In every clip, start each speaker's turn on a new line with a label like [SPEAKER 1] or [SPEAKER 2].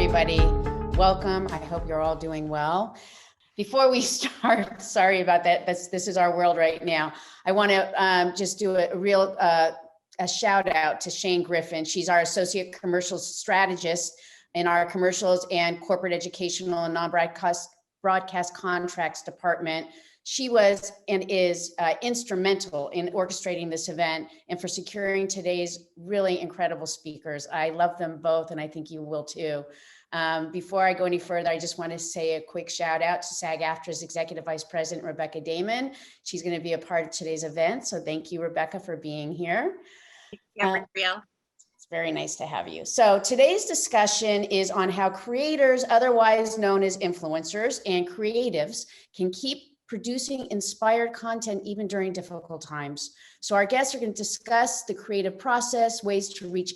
[SPEAKER 1] everybody. Welcome. I hope you're all doing well. Before we start, sorry about that. This is our world right now. I want to just do a real a shout out to Shane Griffin. She's our associate commercial strategist in our commercials and corporate educational and broadcast contracts department. She was and is instrumental in orchestrating this event and for securing today's really incredible speakers. I love them both, and I think you will too. Before I go any further, I just want to say a quick shout out to SAG-AFTRA's Executive Vice President, Rebecca Damon. She's going to be a part of today's event. So thank you, Rebecca, for being here.
[SPEAKER 2] Yeah, Gabrielle.
[SPEAKER 1] It's very nice to have you. So today's discussion is on how creators, otherwise known as influencers and creatives, can keep producing inspired content even during difficult times. So our guests are going to discuss the creative process, ways to reach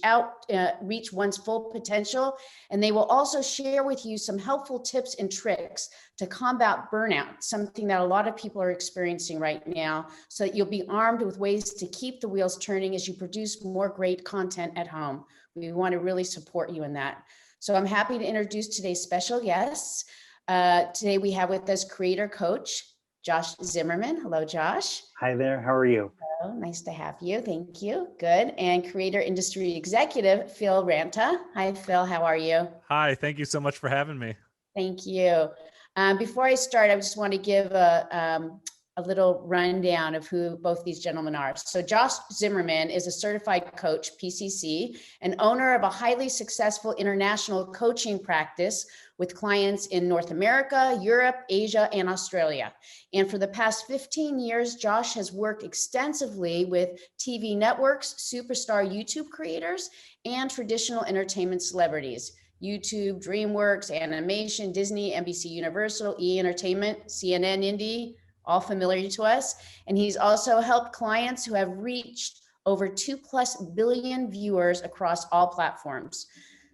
[SPEAKER 1] one's full potential, and they will also share with you some helpful tips and tricks to combat burnout, something that a lot of people are experiencing right now, so that you'll be armed with ways to keep the wheels turning as you produce more great content at home. We want to really support you in that. So I'm happy to introduce today's special guests. Today we have with us creator coach, Josh Zimmerman. Hello, Josh.
[SPEAKER 3] Hi there, how are you?
[SPEAKER 1] Hello, nice to have you. Thank you. Good. And creator industry executive, Phil Ranta. Hi, Phil. How are you?
[SPEAKER 4] Hi, thank you so much for having me.
[SPEAKER 1] Thank you. Before I start, I just want to give a little rundown of who both these gentlemen are. So Josh Zimmerman is a certified coach, PCC, and owner of a highly successful international coaching practice with clients in North America, Europe, Asia, and Australia. And for the past 15 years, Josh has worked extensively with TV networks, superstar YouTube creators, and traditional entertainment celebrities. YouTube, DreamWorks, Animation, Disney, NBC Universal, E! Entertainment, CNN Indie, all familiar to us. And he's also helped clients who have reached over 2+ billion viewers across all platforms.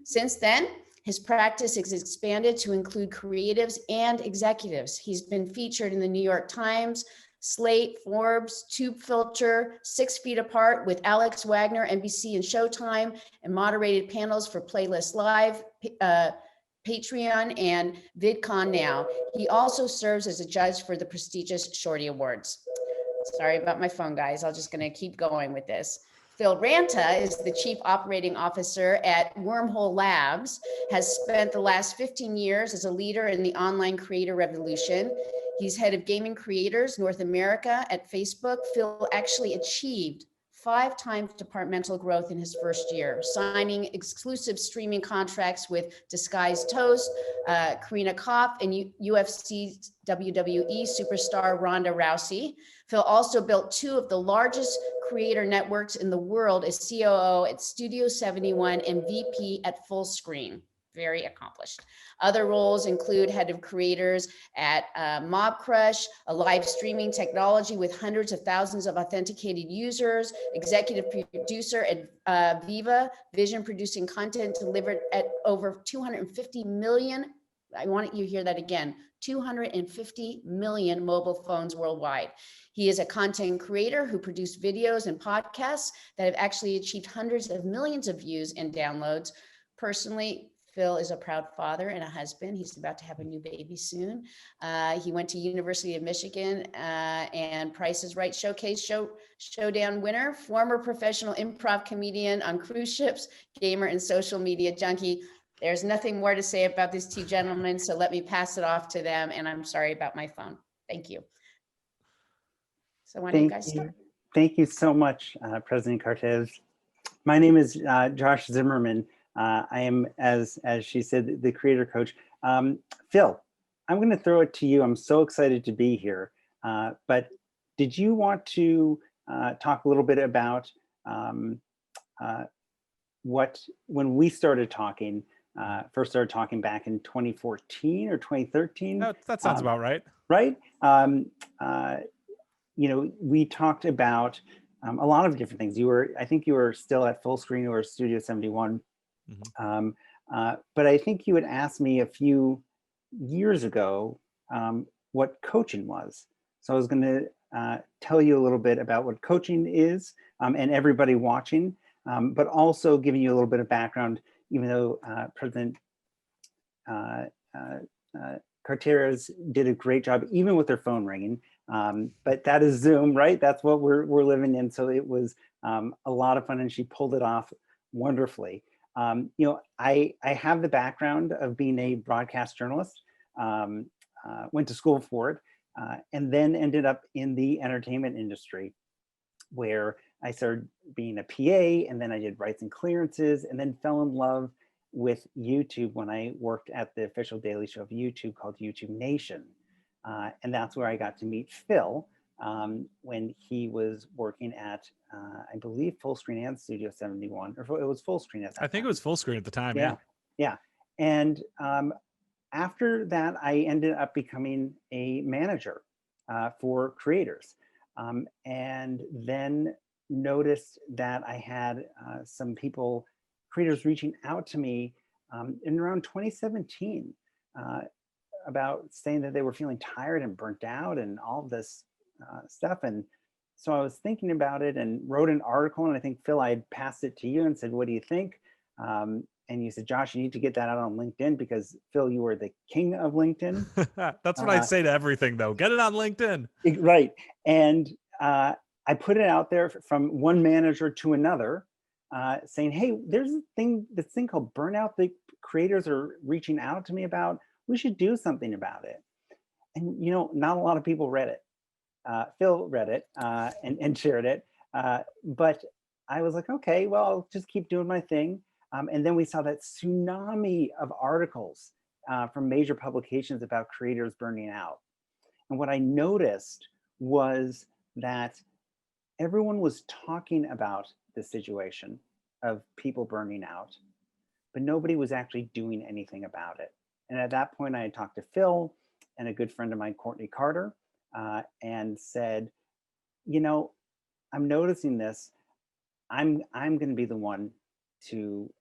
[SPEAKER 1] Since then, his practice has expanded to include creatives and executives. He's been featured in the New York Times, Slate, Forbes, Tube Filter, 6 Feet Apart with Alex Wagner, NBC and Showtime, and moderated panels for Playlist Live, Patreon, and VidCon Now. He also serves as a judge for the prestigious Shorty Awards. Sorry about my phone, guys. I'm just gonna keep going with this. Phil Ranta is the Chief Operating Officer at Wormhole Labs, has spent the last 15 years as a leader in the online creator revolution. He's head of gaming creators North America at Facebook. Phil actually achieved 5 times departmental growth in his first year, signing exclusive streaming contracts with Disguised Toast, Karina Kopp, and UFC WWE superstar Ronda Rousey. Phil also built 2 of the largest creator networks in the world as COO at Studio 71 and VP at Fullscreen. Very accomplished. Other roles include head of creators at Mob Crush, a live streaming technology with hundreds of thousands of authenticated users, executive producer at Viva, vision producing content delivered at over 250 million. I want you to hear that again, 250 million mobile phones worldwide. He is a content creator who produced videos and podcasts that have actually achieved hundreds of millions of views and downloads. Personally, Phil is a proud father and a husband. He's about to have a new baby soon. He went to University of Michigan and Price is Right Showdown winner, former professional improv comedian on cruise ships, gamer and social media junkie. There's nothing more to say about these 2 gentlemen, so let me pass it off to them. And I'm sorry about my phone. Thank you. So why don't you guys start?
[SPEAKER 3] Thank you so much, President Carteris. My name is Josh Zimmerman. I am, as she said, the creator coach. Phil, I'm going to throw it to you. I'm so excited to be here. But did you want to talk a little bit about when we started talking, first started talking back in 2014 or 2013?
[SPEAKER 4] No, that sounds about right.
[SPEAKER 3] Right? You know, we talked about a lot of different things. I think you were still at Fullscreen or Studio 71. Mm-hmm. But I think you had asked me a few years ago what coaching was. So I was going to tell you a little bit about what coaching is and everybody watching, but also giving you a little bit of background, even though President Carteris did a great job, even with their phone ringing. But that is Zoom, right? That's what we're living in. So it was a lot of fun, and she pulled it off wonderfully. I have the background of being a broadcast journalist, went to school for it, and then ended up in the entertainment industry, where I started being a PA, and then I did rights and clearances, and then fell in love with YouTube when I worked at the official daily show of YouTube called YouTube Nation. And that's where I got to meet Phil when he was working at, I believe, Full Screen and Studio 71, or it was Full Screen at that
[SPEAKER 4] I think
[SPEAKER 3] time.
[SPEAKER 4] it was Full Screen at the time.
[SPEAKER 3] Yeah. And after that, I ended up becoming a manager for creators, and then noticed that I had some creators reaching out to me in around 2017 about saying that they were feeling tired and burnt out and all of this stuff. And so I was thinking about it and wrote an article, and I think, Phil, I had passed it to you and said, what do you think? And you said, Josh, you need to get that out on LinkedIn, because Phil, you are the king of LinkedIn.
[SPEAKER 4] That's what I say to everything, though. Get it on LinkedIn.
[SPEAKER 3] Right. And I put it out there from one manager to another, saying, hey, there's this thing called burnout that creators are reaching out to me about. We should do something about it. And, not a lot of people read it. Phil read it and shared it. But I was like, okay, well, I'll just keep doing my thing. And then we saw that tsunami of articles from major publications about creators burning out. And what I noticed was that everyone was talking about the situation of people burning out, but nobody was actually doing anything about it. And at that point, I had talked to Phil and a good friend of mine, Courtney Carter, and said, I'm noticing this. I'm going to be the one to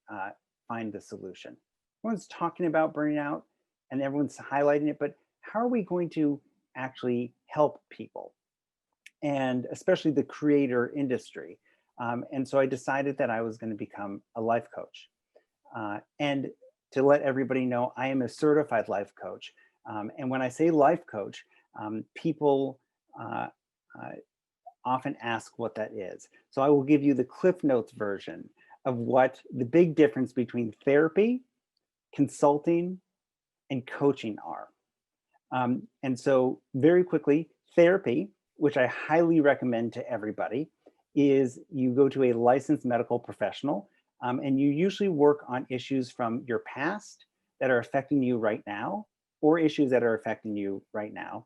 [SPEAKER 3] find the solution. Everyone's talking about burning out and everyone's highlighting it, but how are we going to actually help people? And especially the creator industry. And so I decided that I was going to become a life coach. And to let everybody know, I am a certified life coach. And when I say life coach, people often ask what that is. So I will give you the Cliff Notes version of what the big difference between therapy, consulting, and coaching are. And so very quickly, therapy, which I highly recommend to everybody, is you go to a licensed medical professional, and you usually work on issues from your past that are affecting you right now, or issues that are affecting you right now.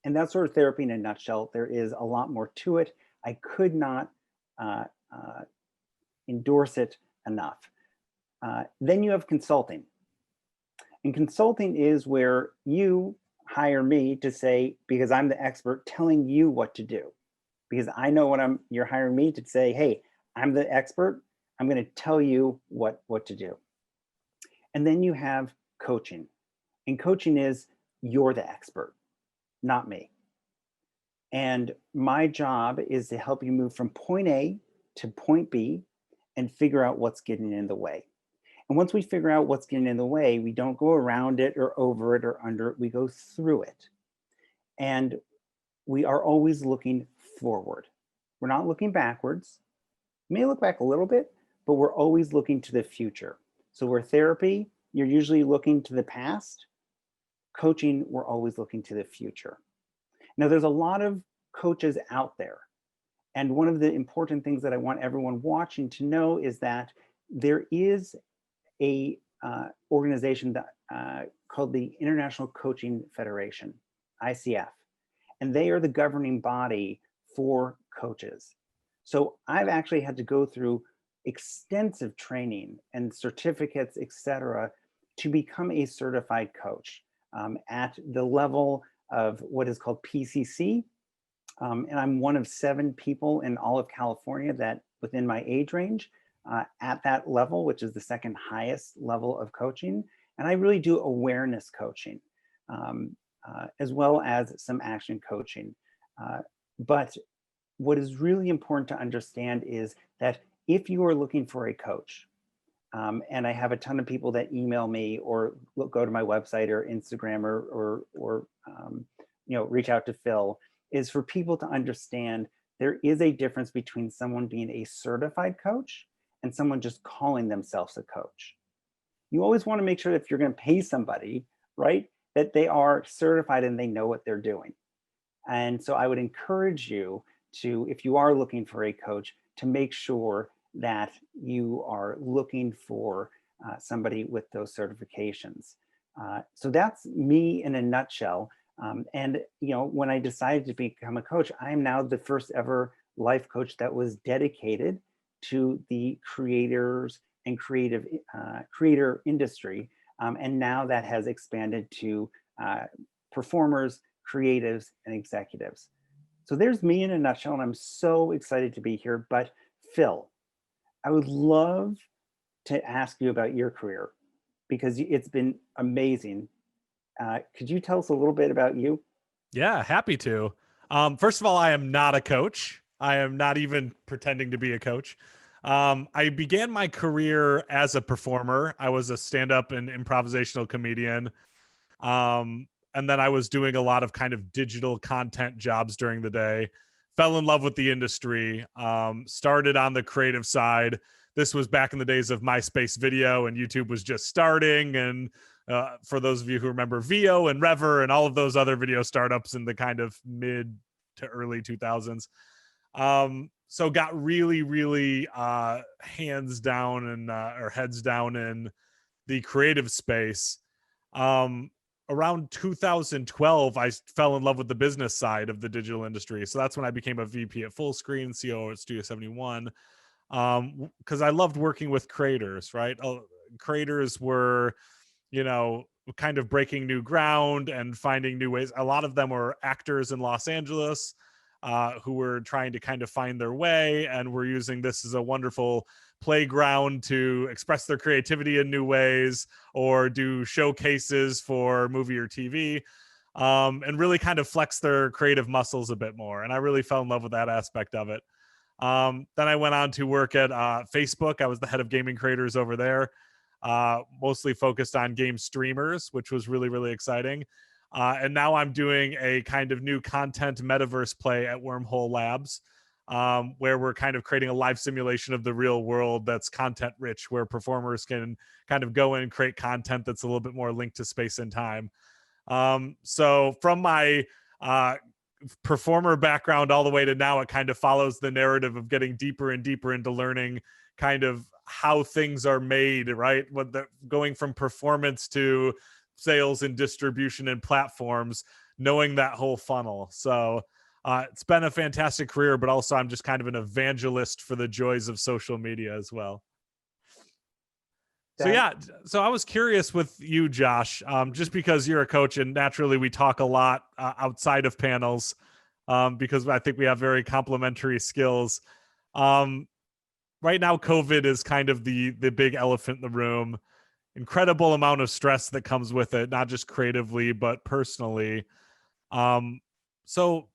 [SPEAKER 3] And that's sort of therapy in a nutshell. There is a lot more to it. I could not endorse it enough. Then you have consulting. And consulting is where you hire me to say, because I'm the expert, telling you what to do. Because I know you're hiring me to say, hey, I'm the expert. I'm going to tell you what to do. And then you have coaching. And coaching is, you're the expert, not me. And my job is to help you move from point A to point B and figure out what's getting in the way. And once we figure out what's getting in the way, we don't go around it or over it or under it, we go through it. And we are always looking forward. We're not looking backwards. We may look back a little bit, but we're always looking to the future. So where therapy, you're usually looking to the past. Coaching, we're always looking to the future. Now, there's a lot of coaches out there. And one of the important things that I want everyone watching to know is that there is a organization that, called the International Coaching Federation, ICF, and they are the governing body for coaches. So I've actually had to go through extensive training and certificates, et cetera, to become a certified coach at the level of what is called PCC. And I'm one of 7 people in all of California that within my age range at that level, which is the second highest level of coaching. And I really do awareness coaching, as well as some action coaching. But what is really important to understand is that if you are looking for a coach, And I have a ton of people that email me or go to my website or Instagram or reach out to Phil, is for people to understand there is a difference between someone being a certified coach and someone just calling themselves a coach. You always want to make sure that if you're going to pay somebody, right, that they are certified and they know what they're doing. And so I would encourage you to, if you are looking for a coach, to make sure that you are looking for somebody with those certifications. So that's me in a nutshell. And when I decided to become a coach, I am now the first ever life coach that was dedicated to the creators and creator industry. And now that has expanded to performers, creatives, and executives. So there's me in a nutshell, and I'm so excited to be here. But Phil, I would love to ask you about your career because it's been amazing. Could you tell us a little bit about you?
[SPEAKER 4] Yeah, happy to. First of all, I am not a coach. I am not even pretending to be a coach. I began my career as a performer. I was a stand-up and improvisational comedian. And then I was doing a lot of kind of digital content jobs during the day. Fell in love with the industry, started on the creative side. This was back in the days of MySpace video and YouTube was just starting. And for those of you who remember Veo and Rever and all of those other video startups in the kind of mid to early 2000s. So got really, really hands down and or heads down in the creative space. Around 2012, I fell in love with the business side of the digital industry. So that's when I became a VP at Fullscreen, COO at Studio 71, because I loved working with creators, right? Creators were, kind of breaking new ground and finding new ways. A lot of them were actors in Los Angeles who were trying to kind of find their way and were using this as a wonderful playground to express their creativity in new ways or do showcases for movie or TV, and really kind of flex their creative muscles a bit more. And I really fell in love with that aspect of it. Then I went on to work at Facebook. I was the head of gaming creators over there, mostly focused on game streamers, which was really, really exciting. And now I'm doing a kind of new content metaverse play at Wormhole Labs, where we're kind of creating a live simulation of the real world that's content rich, where performers can kind of go in and create content that's a little bit more linked to space and time. So from my performer background all the way to now, it kind of follows the narrative of getting deeper and deeper into learning kind of how things are made, right? Going from performance to sales and distribution and platforms, knowing that whole funnel. So it's been a fantastic career, but also I'm just kind of an evangelist for the joys of social media as well. So yeah, so I was curious with you, Josh, just because you're a coach and naturally we talk a lot outside of panels, because I think we have very complementary skills. Right now, COVID is kind of the big elephant in the room. Incredible amount of stress that comes with it, not just creatively, but personally. So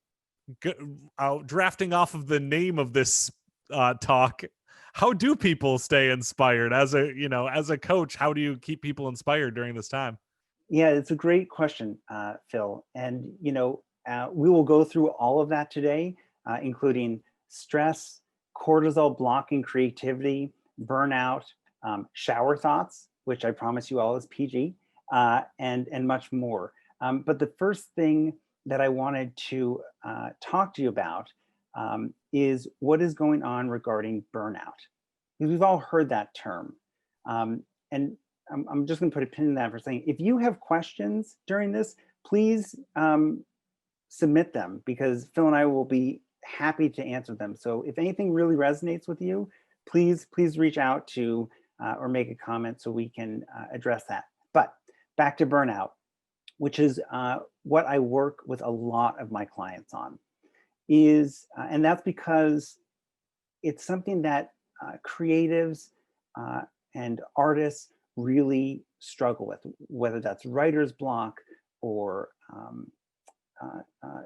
[SPEAKER 4] drafting off of the name of this talk, how do people stay inspired as a coach? How do you keep people inspired during this time?
[SPEAKER 3] Yeah, it's a great question, Phil. And, we will go through all of that today, including stress, cortisol blocking creativity, burnout, shower thoughts, which I promise you all is PG, and much more. But the first thing that I wanted to talk to you about is what is going on regarding burnout. Because we've all heard that term. And I'm just going to put a pin in that for saying, if you have questions during this, please submit them, because Phil and I will be happy to answer them. So if anything really resonates with you, please reach out to or make a comment so we can address that. But back to burnout, which is what I work with a lot of my clients on, and that's because it's something that creatives and artists really struggle with, whether that's writer's block or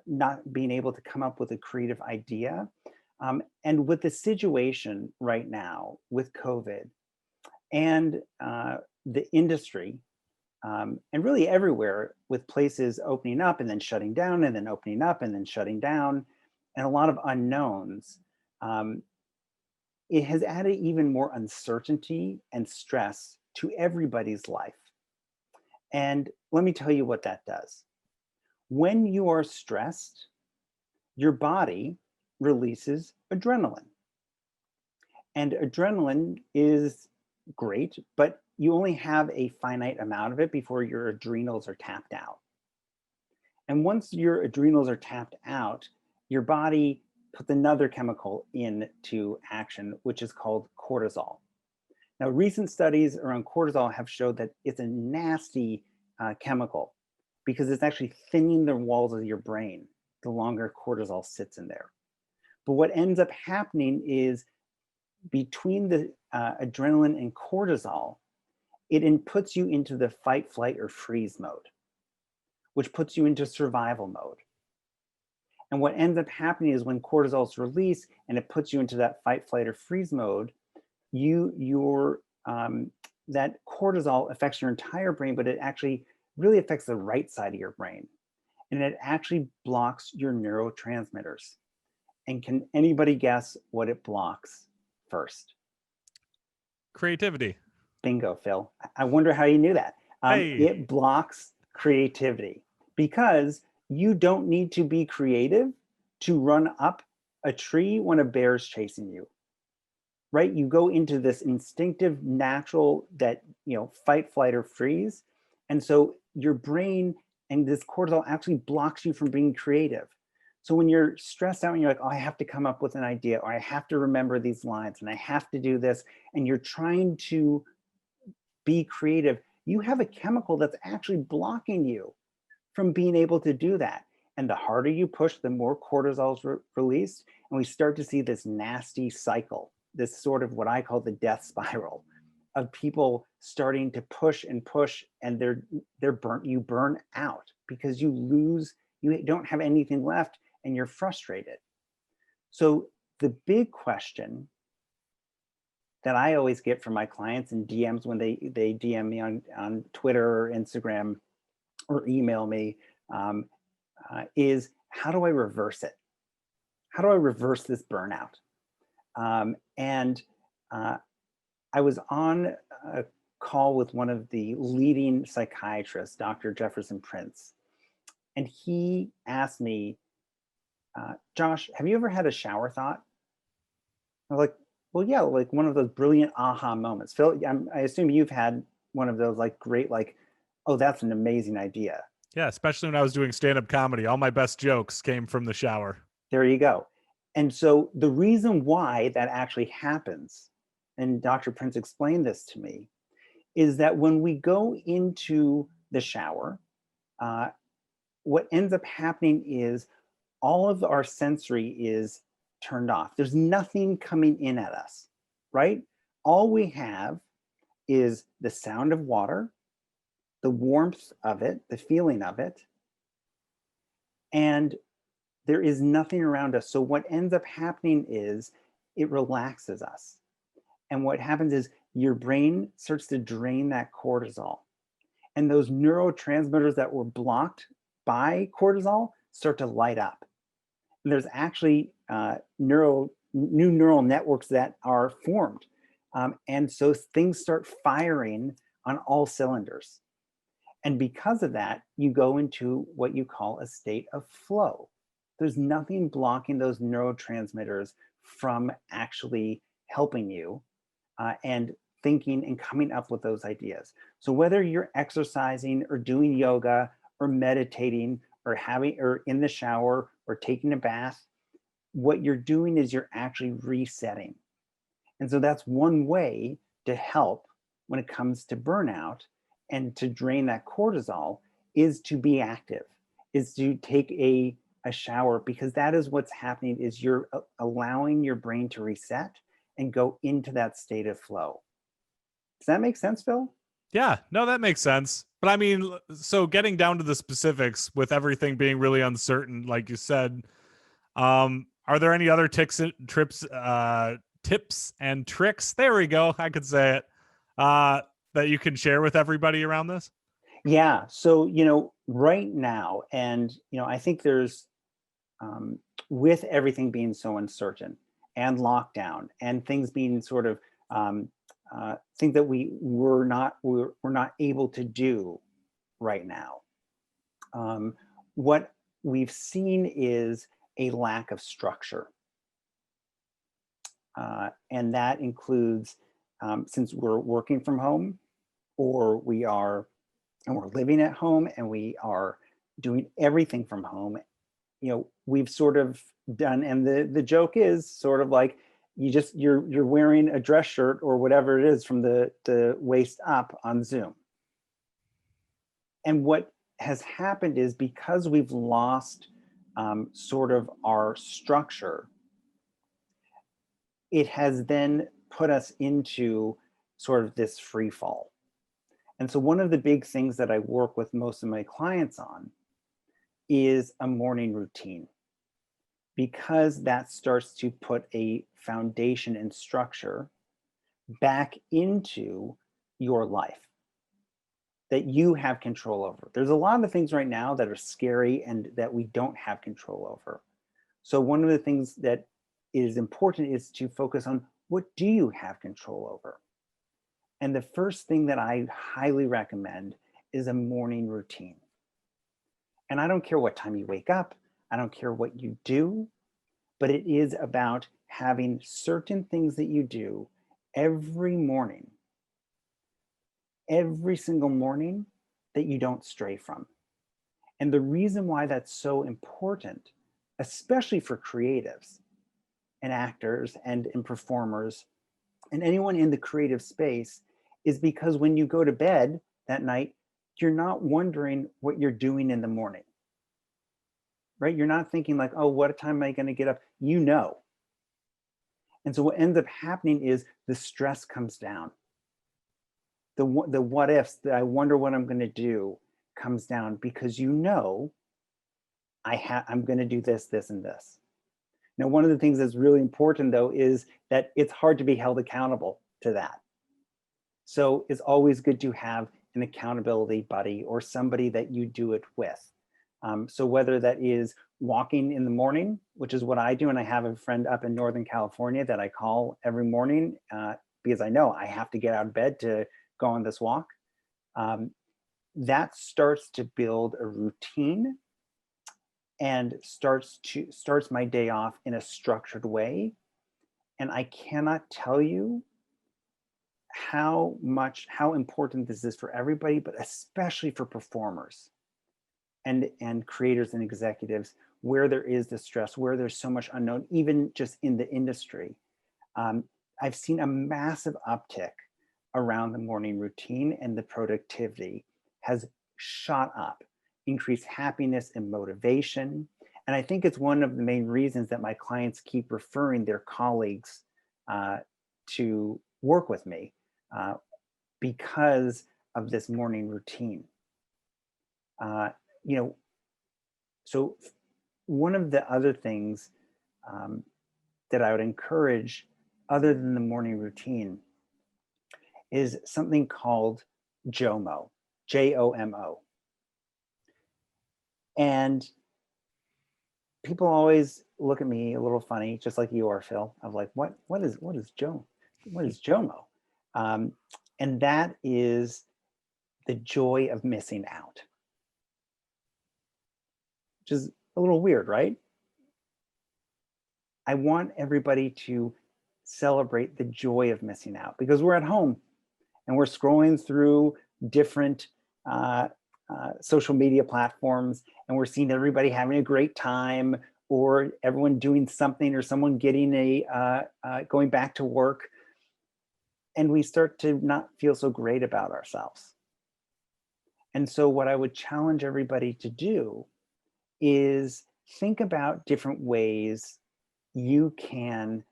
[SPEAKER 3] not being able to come up with a creative idea. And with the situation right now with COVID, And the industry, and really everywhere, with places opening up and then shutting down and then opening up and then shutting down, and a lot of unknowns, it has added even more uncertainty and stress to everybody's life. And let me tell you what that does. When you are stressed, your body releases adrenaline. And adrenaline is great, but you only have a finite amount of it before your adrenals are tapped out. And once your adrenals are tapped out, your body puts another chemical into action, which is called cortisol. Now, recent studies around cortisol have showed that it's a nasty chemical because it's actually thinning the walls of your brain the longer cortisol sits in there. But what ends up happening is between the adrenaline and cortisol, it puts you into the fight, flight, or freeze mode, which puts you into survival mode. And what ends up happening is when cortisol is released and it puts you into that fight, flight, or freeze mode, that cortisol affects your entire brain, but it actually really affects the right side of your brain. And it actually blocks your neurotransmitters. And can anybody guess what it blocks first?
[SPEAKER 4] Creativity.
[SPEAKER 3] Bingo, Phil. I wonder how you knew that.
[SPEAKER 4] Hey.
[SPEAKER 3] It blocks creativity because you don't need to be creative to run up a tree when a bear's chasing you, right? You go into this instinctive, natural that, fight, flight, or freeze. And so your brain and this cortisol actually blocks you from being creative. So when you're stressed out and you're like, oh, I have to come up with an idea, or I have to remember these lines, and I have to do this, and you're trying to be creative, you have a chemical that's actually blocking you from being able to do that. And the harder you push, the more cortisol is released. And we start to see this nasty cycle, this sort of what I call the death spiral of people starting to push, and you burn out because you don't have anything left and you're frustrated. So the big question that I always get from my clients in DMs when they DM me on Twitter or Instagram or email me is, how do I reverse it? How do I reverse this burnout? I was on a call with one of the leading psychiatrists, Dr. Jefferson Prince, and he asked me, Josh, have you ever had a shower thought? I'm like, well, yeah, like one of those brilliant aha moments. Phil, I assume you've had one of those great, oh, that's an amazing idea.
[SPEAKER 4] Yeah, especially when I was doing stand-up comedy. All my best jokes came from the shower.
[SPEAKER 3] There you go. And so the reason why that actually happens, and Dr. Prince explained this to me, is that when we go into the shower, what ends up happening is all of our sensory is turned off. There's nothing coming in at us, right? All we have is the sound of water, the warmth of it, the feeling of it, and there is nothing around us. So what ends up happening is it relaxes us. And what happens is your brain starts to drain that cortisol. And those neurotransmitters that were blocked by cortisol start to light up. And there's actually new neural networks that are formed. And so things start firing on all cylinders. And because of that, you go into what you call a state of flow. There's nothing blocking those neurotransmitters from actually helping you and thinking and coming up with those ideas. So whether you're exercising or doing yoga or meditating or in the shower or taking a bath, what you're doing is you're actually resetting. And so that's one way to help when it comes to burnout and to drain that cortisol, is to be active, is to take a shower, because that is what's happening, is you're allowing your brain to reset and go into that state of flow. Does that make sense, Phil?
[SPEAKER 4] Yeah, no, that makes sense. But I mean, so getting down to the specifics, with everything being really uncertain, like you said, are there any other tips and tricks? There we go. I could say it. that you can share with everybody around this?
[SPEAKER 3] Yeah. So, right now, and, I think there's, with everything being so uncertain and lockdown and things being sort of things that we're not able to do right now. What we've seen is a lack of structure. And that includes, since we're working from home, or we're living at home and we are doing everything from home, we've sort of done, and the joke is sort of like, you're wearing a dress shirt or whatever it is from the waist up on Zoom. And what has happened is, because we've lost sort of our structure, it has then put us into sort of this free fall. And so one of the big things that I work with most of my clients on is a morning routine, because that starts to put a foundation and structure back into your life that you have control over. There's a lot of things right now that are scary and that we don't have control over. So one of the things that is important is to focus on, what do you have control over? And the first thing that I highly recommend is a morning routine. And I don't care what time you wake up, I don't care what you do, but it is about having certain things that you do every morning, every single morning, that you don't stray from. And the reason why that's so important, especially for creatives and actors and performers and anyone in the creative space, is because when you go to bed that night, you're not wondering what you're doing in the morning, right? You're not thinking like, oh, what time am I going to get up? And so what ends up happening is the stress comes down. The what ifs, that I wonder what I'm going to do, comes down, because I'm going to do this, this, and this. Now, one of the things that's really important, though, is that it's hard to be held accountable to that. So it's always good to have an accountability buddy or somebody that you do it with. So whether that is walking in the morning, which is what I do, and I have a friend up in Northern California that I call every morning because I know I have to get out of bed to go on this walk. That starts to build a routine and starts my day off in a structured way. And I cannot tell you how important this is for everybody, but especially for performers and creators and executives, where there is the stress, where there's so much unknown, even just in the industry. I've seen a massive uptick around the morning routine, and the productivity has shot up, increased happiness and motivation. And I think it's one of the main reasons that my clients keep referring their colleagues to work with me, because of this morning routine. So one of the other things that I would encourage, other than the morning routine, is something called JOMO, JOMO. And people always look at me a little funny, just like you are, Phil, of like, what is JOMO? And that is the joy of missing out, which is a little weird, right? I want everybody to celebrate the joy of missing out, because we're at home and we're scrolling through different social media platforms, and we're seeing everybody having a great time, or everyone doing something, or someone getting going back to work. And we start to not feel so great about ourselves. And so what I would challenge everybody to do is think about different ways you can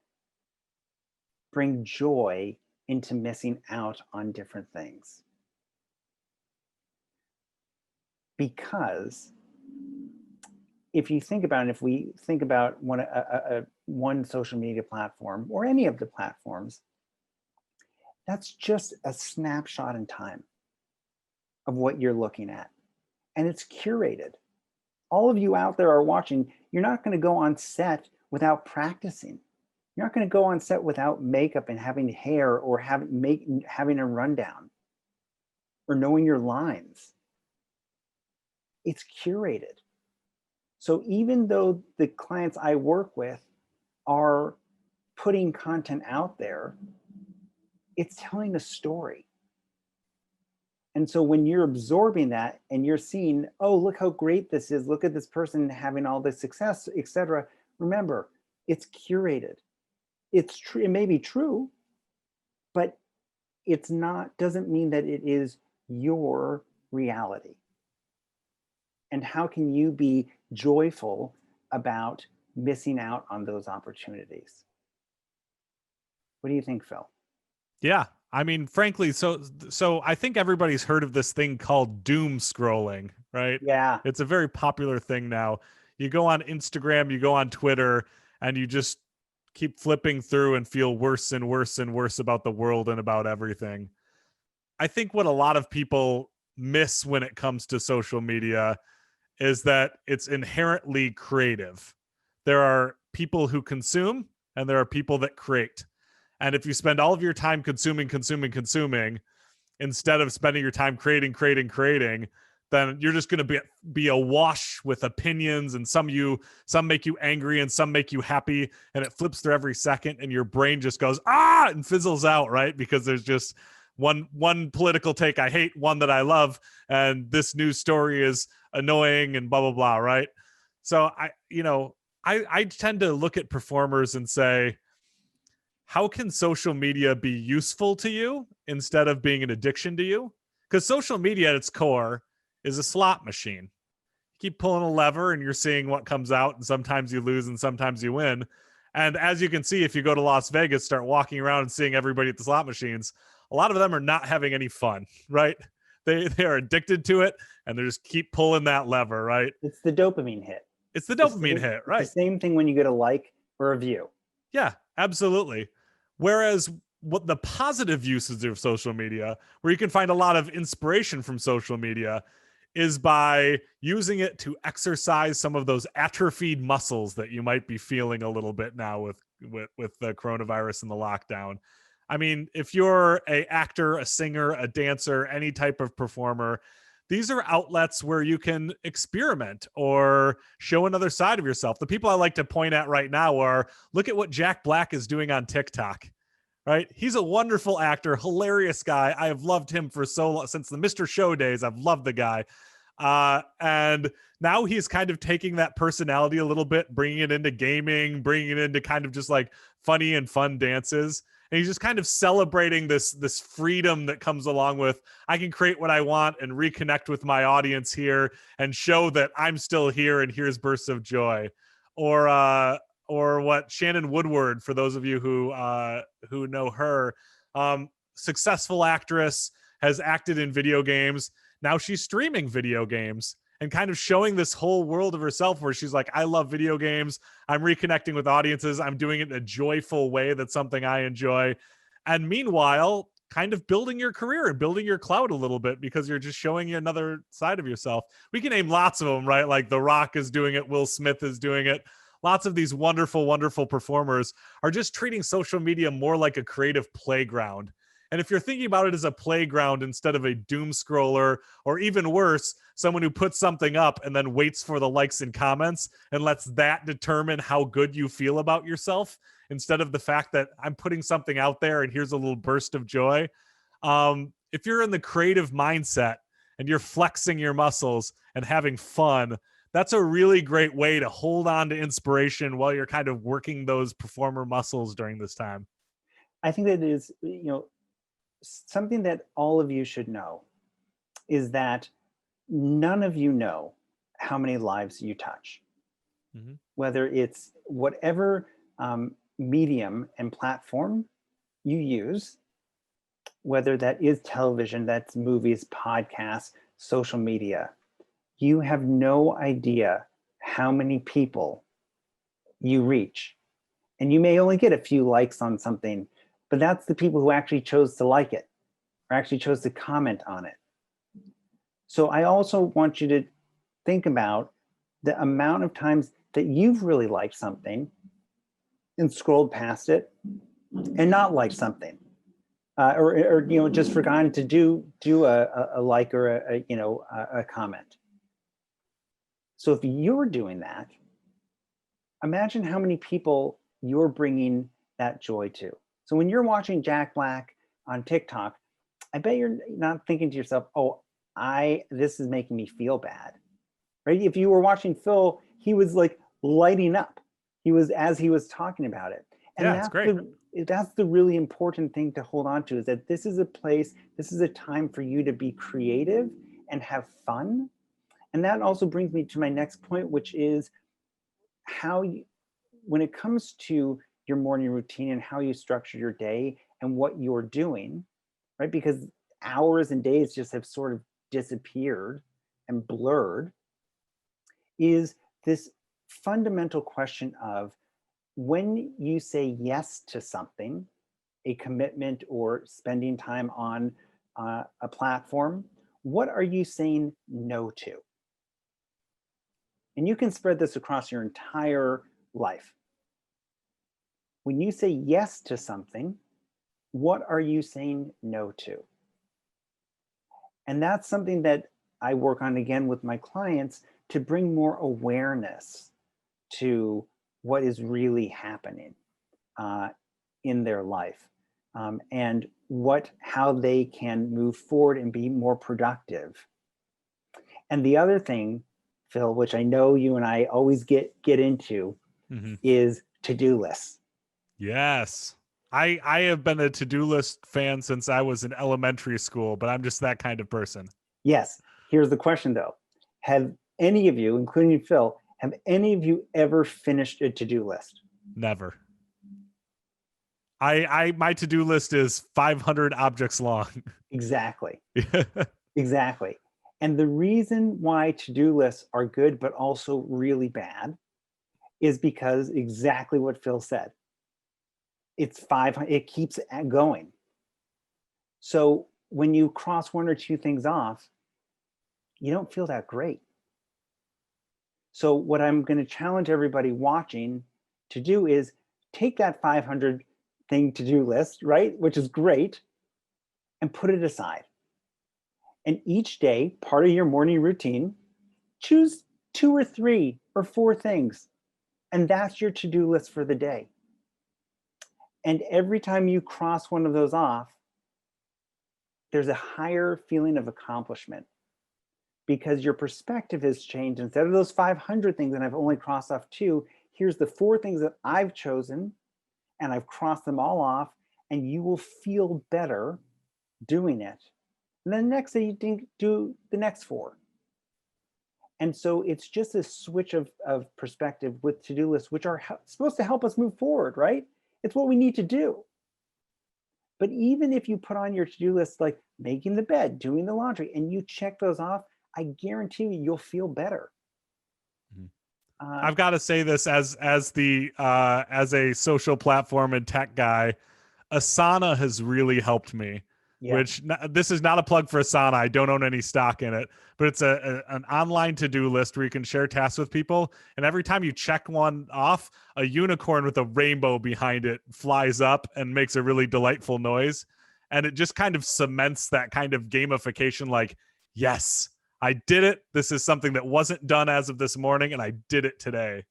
[SPEAKER 3] bring joy into missing out on different things. Because if you think about it, if we think about one social media platform or any of the platforms, That's just a snapshot in time of what you're looking at. And it's curated. All of you out there are watching, you're not going to go on set without practicing. You're not going to go on set without makeup and having hair or having a rundown or knowing your lines. It's curated. So even though the clients I work with are putting content out there, it's telling a story. And so when you're absorbing that and you're seeing, oh, look how great this is, look at this person having all this success, etc. Remember, it's curated. It's true, it may be true, but it's not, doesn't mean that it is your reality. And how can you be joyful about missing out on those opportunities? What do you think, Phil?
[SPEAKER 4] Yeah. I mean, frankly, so I think everybody's heard of this thing called doom scrolling, right?
[SPEAKER 3] Yeah.
[SPEAKER 4] It's a very popular thing now. You go on Instagram, you go on Twitter, and you just keep flipping through and feel worse and worse and worse about the world and about everything. I think what a lot of people miss when it comes to social media is that it's inherently creative. There are people who consume and there are people that create. And if you spend all of your time consuming, instead of spending your time creating, then you're just going to be awash with opinions, and some make you angry and some make you happy, and it flips through every second, and your brain just goes and fizzles out, right? Because there's just one political take I hate, one that I love, and this news story is annoying and blah blah blah, right? So I tend to look at performers and say, how can social media be useful to you instead of being an addiction to you? Because social media at its core is a slot machine. You keep pulling a lever and you're seeing what comes out, and sometimes you lose and sometimes you win. And as you can see, if you go to Las Vegas, start walking around and seeing everybody at the slot machines, a lot of them are not having any fun, right? They are addicted to it, and they just keep pulling that lever, right?
[SPEAKER 3] It's the dopamine hit.
[SPEAKER 4] It's the dopamine hit, right?
[SPEAKER 3] It's the same thing when you get a like or a view.
[SPEAKER 4] Yeah, absolutely. Whereas what the positive uses of social media, where you can find a lot of inspiration from social media, is by using it to exercise some of those atrophied muscles that you might be feeling a little bit now with the coronavirus and the lockdown. I mean, if you're an actor, a singer, a dancer, any type of performer, these are outlets where you can experiment or show another side of yourself. The people I like to point at right now are, look at what Jack Black is doing on TikTok, right? He's a wonderful actor, hilarious guy. I have loved him for so long, since the Mr. Show days. I've loved the guy. And now he's kind of taking that personality a little bit, bringing it into gaming, bringing it into kind of just like funny and fun dances. And he's just kind of celebrating this freedom that comes along with, I can create what I want and reconnect with my audience here and show that I'm still here and here's bursts of joy. Or what Shannon Woodward, for those of you who know her, successful actress, has acted in video games. Now she's streaming video games and kind of showing this whole world of herself where she's like, I love video games. I'm reconnecting with audiences. I'm doing it in a joyful way. That's something I enjoy. And meanwhile, kind of building your career and building your clout a little bit, because you're just showing you another side of yourself. We can name lots of them, right? Like The Rock is doing it. Will Smith is doing it. Lots of these wonderful, wonderful performers are just treating social media more like a creative playground. And if you're thinking about it as a playground instead of a doom scroller, or even worse, someone who puts something up and then waits for the likes and comments and lets that determine how good you feel about yourself, instead of the fact that I'm putting something out there and here's a little burst of joy. If you're in the creative mindset and you're flexing your muscles and having fun, that's a really great way to hold on to inspiration while you're kind of working those performer muscles during this time.
[SPEAKER 3] I think that is, something that all of you should know is that none of you know how many lives you touch. Mm-hmm. Whether it's whatever medium and platform you use, whether that is television, that's movies, podcasts, social media, you have no idea how many people you reach. And you may only get a few likes on something, but that's the people who actually chose to like it or actually chose to comment on it. So I also want you to think about the amount of times that you've really liked something and scrolled past it and not liked something, or you know, just forgotten to do a like or a comment. So if you're doing that, imagine how many people you're bringing that joy to. So when you're watching Jack Black on TikTok, I bet you're not thinking to yourself, oh, this is making me feel bad, right? If you were watching Phil, he was like lighting up. As he was talking about it. And
[SPEAKER 4] yeah, it's great.
[SPEAKER 3] That's the really important thing to hold on to, is that this is a place, this is a time for you to be creative and have fun. And that also brings me to my next point, which is how when it comes to your morning routine and how you structure your day and what you're doing, right? Because hours and days just have sort of disappeared and blurred, is this fundamental question of, when you say yes to something, a commitment or spending time on a platform, what are you saying no to? And you can spread this across your entire life. When you say yes to something, what are you saying no to? And that's something that I work on again with my clients, to bring more awareness to what is really happening in their life, and how they can move forward and be more productive. And the other thing, Phil, which I know you and I always get into, is to-do lists.
[SPEAKER 4] Yes. I have been a to-do list fan since I was in elementary school, but I'm just that kind of person.
[SPEAKER 3] Yes. Here's the question though. Have any of you, including Phil, have any of you ever finished a to-do list?
[SPEAKER 4] Never. My to-do list is 500 objects long.
[SPEAKER 3] Exactly. Exactly. And the reason why to-do lists are good, but also really bad, is because exactly what Phil said. It's 500, it keeps going. So when you cross one or two things off, you don't feel that great. So what I'm going to challenge everybody watching to do is take that 500 thing to-do list, right, which is great, and put it aside. And each day, part of your morning routine, choose 2 or 3 or 4 things, and that's your to-do list for the day. And every time you cross one of those off, there's a higher feeling of accomplishment, because your perspective has changed. Instead of those 500 things, and I've only crossed off 2, here's the 4 things that I've chosen, and I've crossed them all off, and you will feel better doing it. And then the next day you do the next 4. And so it's just a switch of perspective with to-do lists, which are supposed to help us move forward, right? It's what we need to do. But even if you put on your to-do list, like making the bed, doing the laundry, and you check those off, I guarantee you, you'll feel better.
[SPEAKER 4] I've got to say this as a social platform and tech guy, Asana has really helped me. Yeah. Which, this is not a plug for Asana. I don't own any stock in it, but it's an online to-do list where you can share tasks with people. And every time you check one off, a unicorn with a rainbow behind it flies up and makes a really delightful noise. And it just kind of cements that kind of gamification, like, yes, I did it. This is something that wasn't done as of this morning, and I did it today.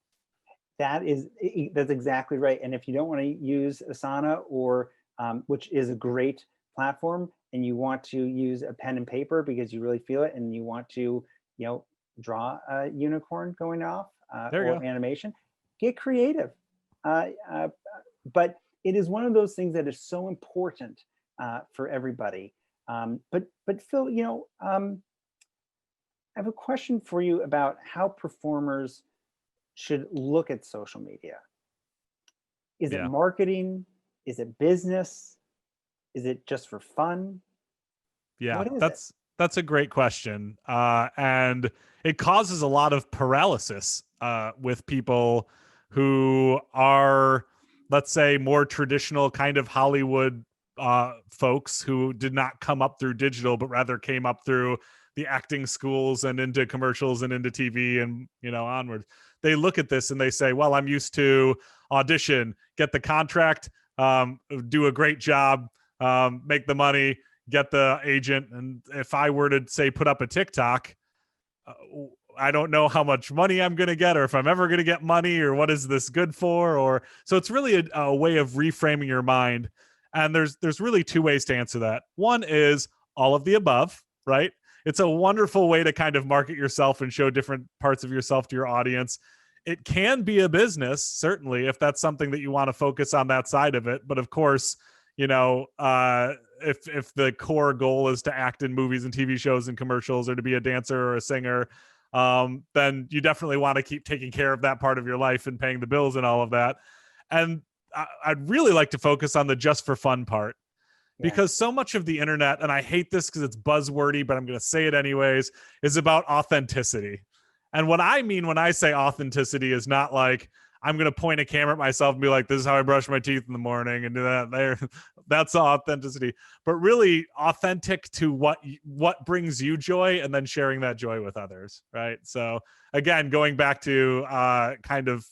[SPEAKER 3] That's exactly right. And if you don't want to use Asana, or which is a great platform, and you want to use a pen and paper because you really feel it, and you want to, draw a unicorn going off or animation, get creative. But it is one of those things that is so important for everybody. But Phil, I have a question for you about how performers should look at social media. Is it marketing? Is it business? Is it just for fun?
[SPEAKER 4] Yeah, that's a great question. And it causes a lot of paralysis with people who are let's say, more traditional kind of Hollywood folks who did not come up through digital, but rather came up through the acting schools and into commercials and into TV and, onward. They look at this and they say, well, I'm used to audition, get the contract, do a great job, make the money, get the agent. And if I were to say, put up a TikTok, I don't know how much money I'm going to get, or if I'm ever going to get money, or what is this good for? So it's really a way of reframing your mind. And there's really two ways to answer that. One is all of the above, right? It's a wonderful way to kind of market yourself and show different parts of yourself to your audience. It can be a business, certainly, if that's something that you want to focus on that side of it. But of course, if the core goal is to act in movies and TV shows and commercials, or to be a dancer or a singer, then you definitely want to keep taking care of that part of your life and paying the bills and all of that. And I'd really like to focus on the just for fun part, because so much of the internet, and I hate this because it's buzzwordy, but I'm going to say it anyways, is about authenticity. And what I mean when I say authenticity is not like I'm going to point a camera at myself and be like, this is how I brush my teeth in the morning and do that there. That's authenticity. But really authentic to what brings you joy, and then sharing that joy with others, right? So again, going back to kind of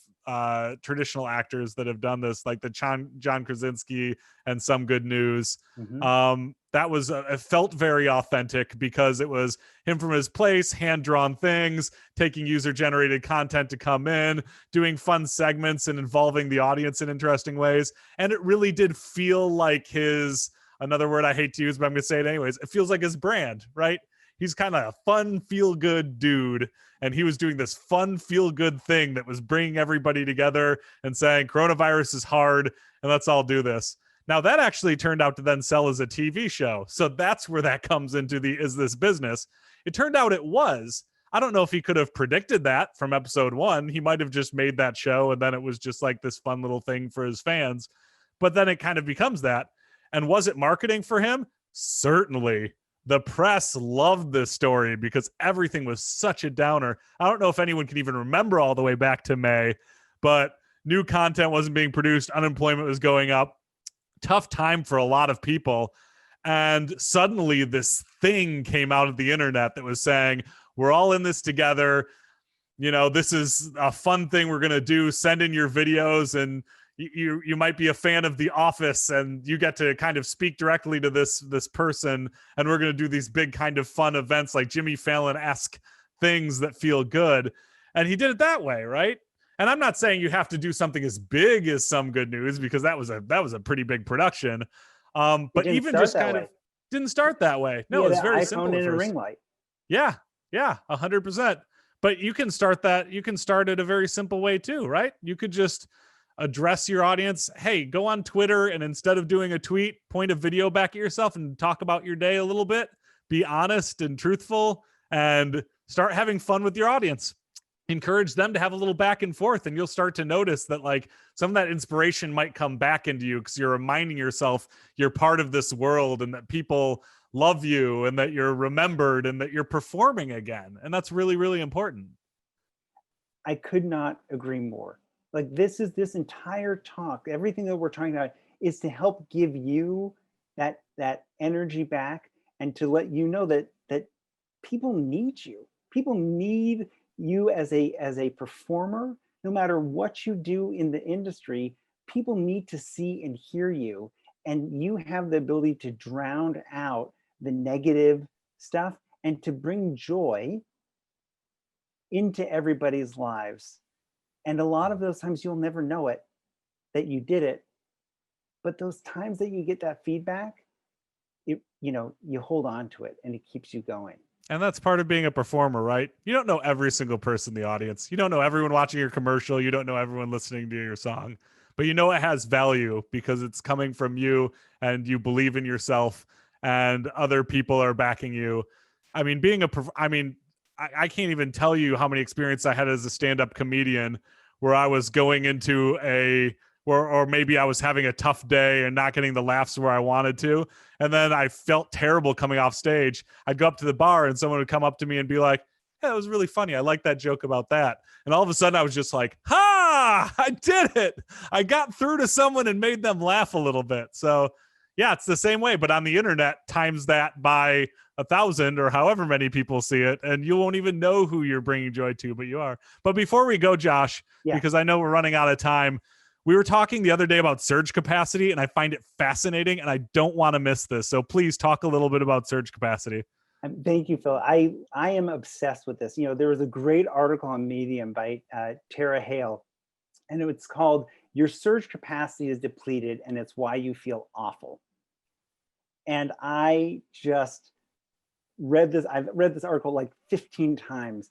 [SPEAKER 4] traditional actors that have done this, like the John Krasinski and Some Good News. That was it felt very authentic, because it was him from his place, hand-drawn things, taking user-generated content to come in, doing fun segments and involving the audience in interesting ways. And it really did feel like another word I hate to use, but I'm going to say it anyways, it feels like his brand, right? He's kind of a fun, feel-good dude. And he was doing this fun, feel-good thing that was bringing everybody together and saying, coronavirus is hard, and let's all do this. Now, that actually turned out to then sell as a TV show. So that's where that comes into is this business? It turned out it was. I don't know if he could have predicted that from episode 1. He might have just made that show, and then it was just like this fun little thing for his fans. But then it kind of becomes that. And was it marketing for him? Certainly. The press loved this story because everything was such a downer. I don't know if anyone can even remember all the way back to May, but new content wasn't being produced. Unemployment was going up. Tough time for a lot of people. And suddenly this thing came out of the internet that was saying, we're all in this together. This is a fun thing we're going to do. Send in your videos, and you might be a fan of The Office, and you get to kind of speak directly to this person, and we're going to do these big kind of fun events, like Jimmy Fallon-esque things that feel good. And he did it that way, right? And I'm not saying you have to do something as big as Some Good News, because that was a pretty big production. But even just kind of didn't start that way. No, it was very simple.
[SPEAKER 3] iPhone and a ring light.
[SPEAKER 4] Yeah, 100%. But you can start that. You can start it a very simple way too, right? You could just address your audience. Hey, go on Twitter, and instead of doing a tweet, point a video back at yourself and talk about your day a little bit. Be honest and truthful, and start having fun with your audience. Encourage them to have a little back and forth, and you'll start to notice that like some of that inspiration might come back into you, because you're reminding yourself you're part of this world, and that people love you, and that you're remembered, and that you're performing again. And that's really, really important.
[SPEAKER 3] I could not agree more. Like this entire talk, everything that we're talking about is to help give you that energy back, and to let you know that people need you. People need you as a performer. No matter what you do in the industry, people need to see and hear you, and you have the ability to drown out the negative stuff and to bring joy into everybody's lives. And a lot of those times you'll never know it, that you did it. But those times that you get that feedback, you hold on to it, and it keeps you going.
[SPEAKER 4] And that's part of being a performer, right? You don't know every single person in the audience. You don't know everyone watching your commercial. You don't know everyone listening to your song. But you know it has value because it's coming from you, and you believe in yourself, and other people are backing you. I mean, I can't even tell you how many experiences I had as a stand-up comedian where I was going into or maybe I was having a tough day and not getting the laughs where I wanted to. And then I felt terrible coming off stage. I'd go up to the bar, and someone would come up to me and be like, hey, that was really funny. I like that joke about that. And all of a sudden I was just like, ha! I did it. I got through to someone and made them laugh a little bit. So yeah, it's the same way, but on the internet, times that by 1,000 or however many people see it, and you won't even know who you're bringing joy to, but you are. But before we go, Josh, because I know we're running out of time, we were talking the other day about surge capacity, and I find it fascinating, and I don't want to miss this. So please talk a little bit about surge capacity.
[SPEAKER 3] Thank you, Phil. I am obsessed with this. There was a great article on Medium by Tara Hale, and it's called "Your Surge Capacity is Depleted, and It's Why You Feel Awful." And I just read this. I've read this article like 15 times,